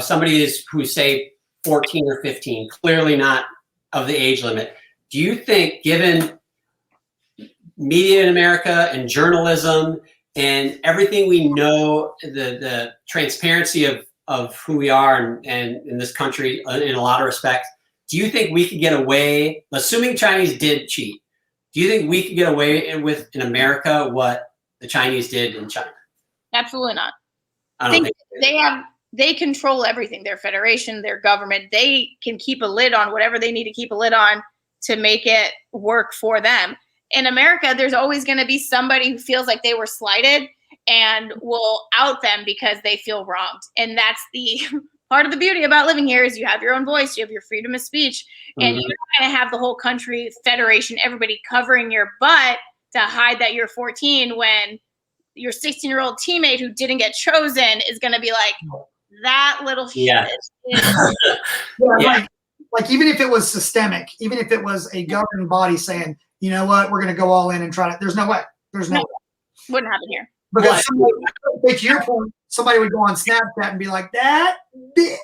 somebody who's say 14 or 15, clearly not of the age limit, do you think given media in America and journalism and everything we know, the transparency of who we are and in this country in a lot of respects, do you think we could get away, assuming Chinese did cheat, do you think we could get away with in America what the Chinese did in China? Absolutely not. I don't think They control everything. Their federation, their government, they can keep a lid on whatever they need to keep a lid on to make it work for them. In America, there's always going to be somebody who feels like they were slighted and will out them because they feel wronged. And that's the part of the beauty about living here is you have your own voice, you have your freedom of speech, and you're not going to have the whole country, federation, everybody covering your butt to hide that you're 14 when your 16-year-old teammate who didn't get chosen is going to be like, that little shit. Like even if it was systemic, even if it was a governing body saying, you know what, we're going to go all in and try to, there's no way. There's no way. Wouldn't happen here. Because to your point, somebody would go on Snapchat and be like, that bitch.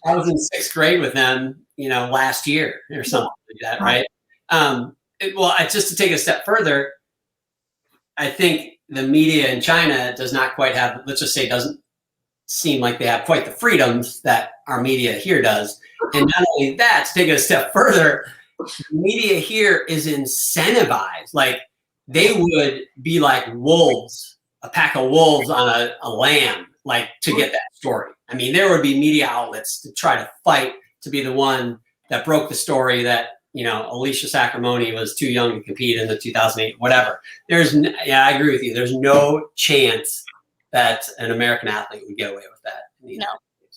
I was in 6th grade with them, last year or something like that, right? Just to take a step further, I think the media in China does not quite have, let's just say, doesn't seem like they have quite the freedoms that our media here does. And not only that, to take it a step further, media here is incentivized. Like they would be like wolves, a pack of wolves on a lamb, like to get that story. I mean, there would be media outlets to try to fight to be the one that broke the story that, Alicia Sacramone was too young to compete in the 2008, whatever. I agree with you. There's no chance that an American athlete would get away with that. No,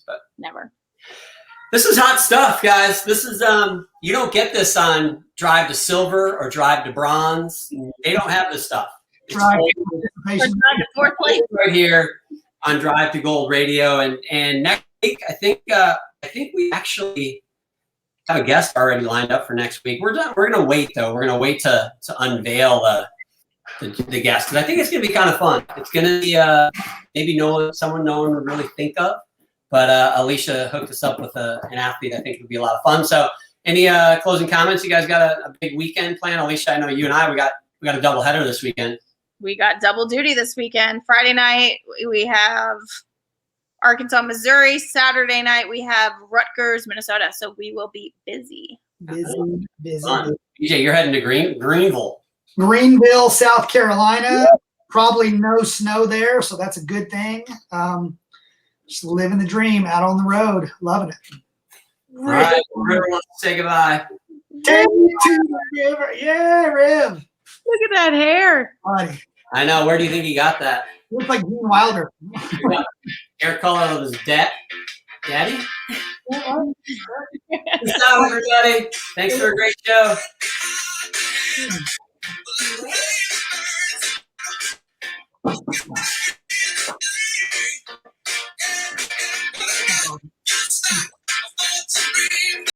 but never. This is hot stuff, guys. This is, you don't get this on Drive to Silver or Drive to Bronze. They don't have this stuff. It's Drive to fourth place. right here on Drive to Gold Radio. And next week, I think we actually have a guest already lined up for next week. We're going to wait, though. We're going to wait to unveil the guest, because I think it's going to be kind of fun. It's going to be maybe someone no one would really think of. But Alicia hooked us up with an athlete I think would be a lot of fun. So any closing comments? You guys got a big weekend plan? Alicia, I know you and I, we got a double header this weekend. We got double duty this weekend. Friday night, we have Arkansas, Missouri. Saturday night, we have Rutgers, Minnesota. So we will be busy. Busy. BJ, you're heading to Greenville, South Carolina. Probably no snow there, so that's a good thing. Just living the dream out on the road. Loving it. All right. River wants to say goodbye. Take me to the river. Yeah, Riv. Look at that hair. Buddy. I know. Where do you think he got that? Looks like Gene Wilder. Hair color of his daddy? Peace out, everybody. Thanks for a great show.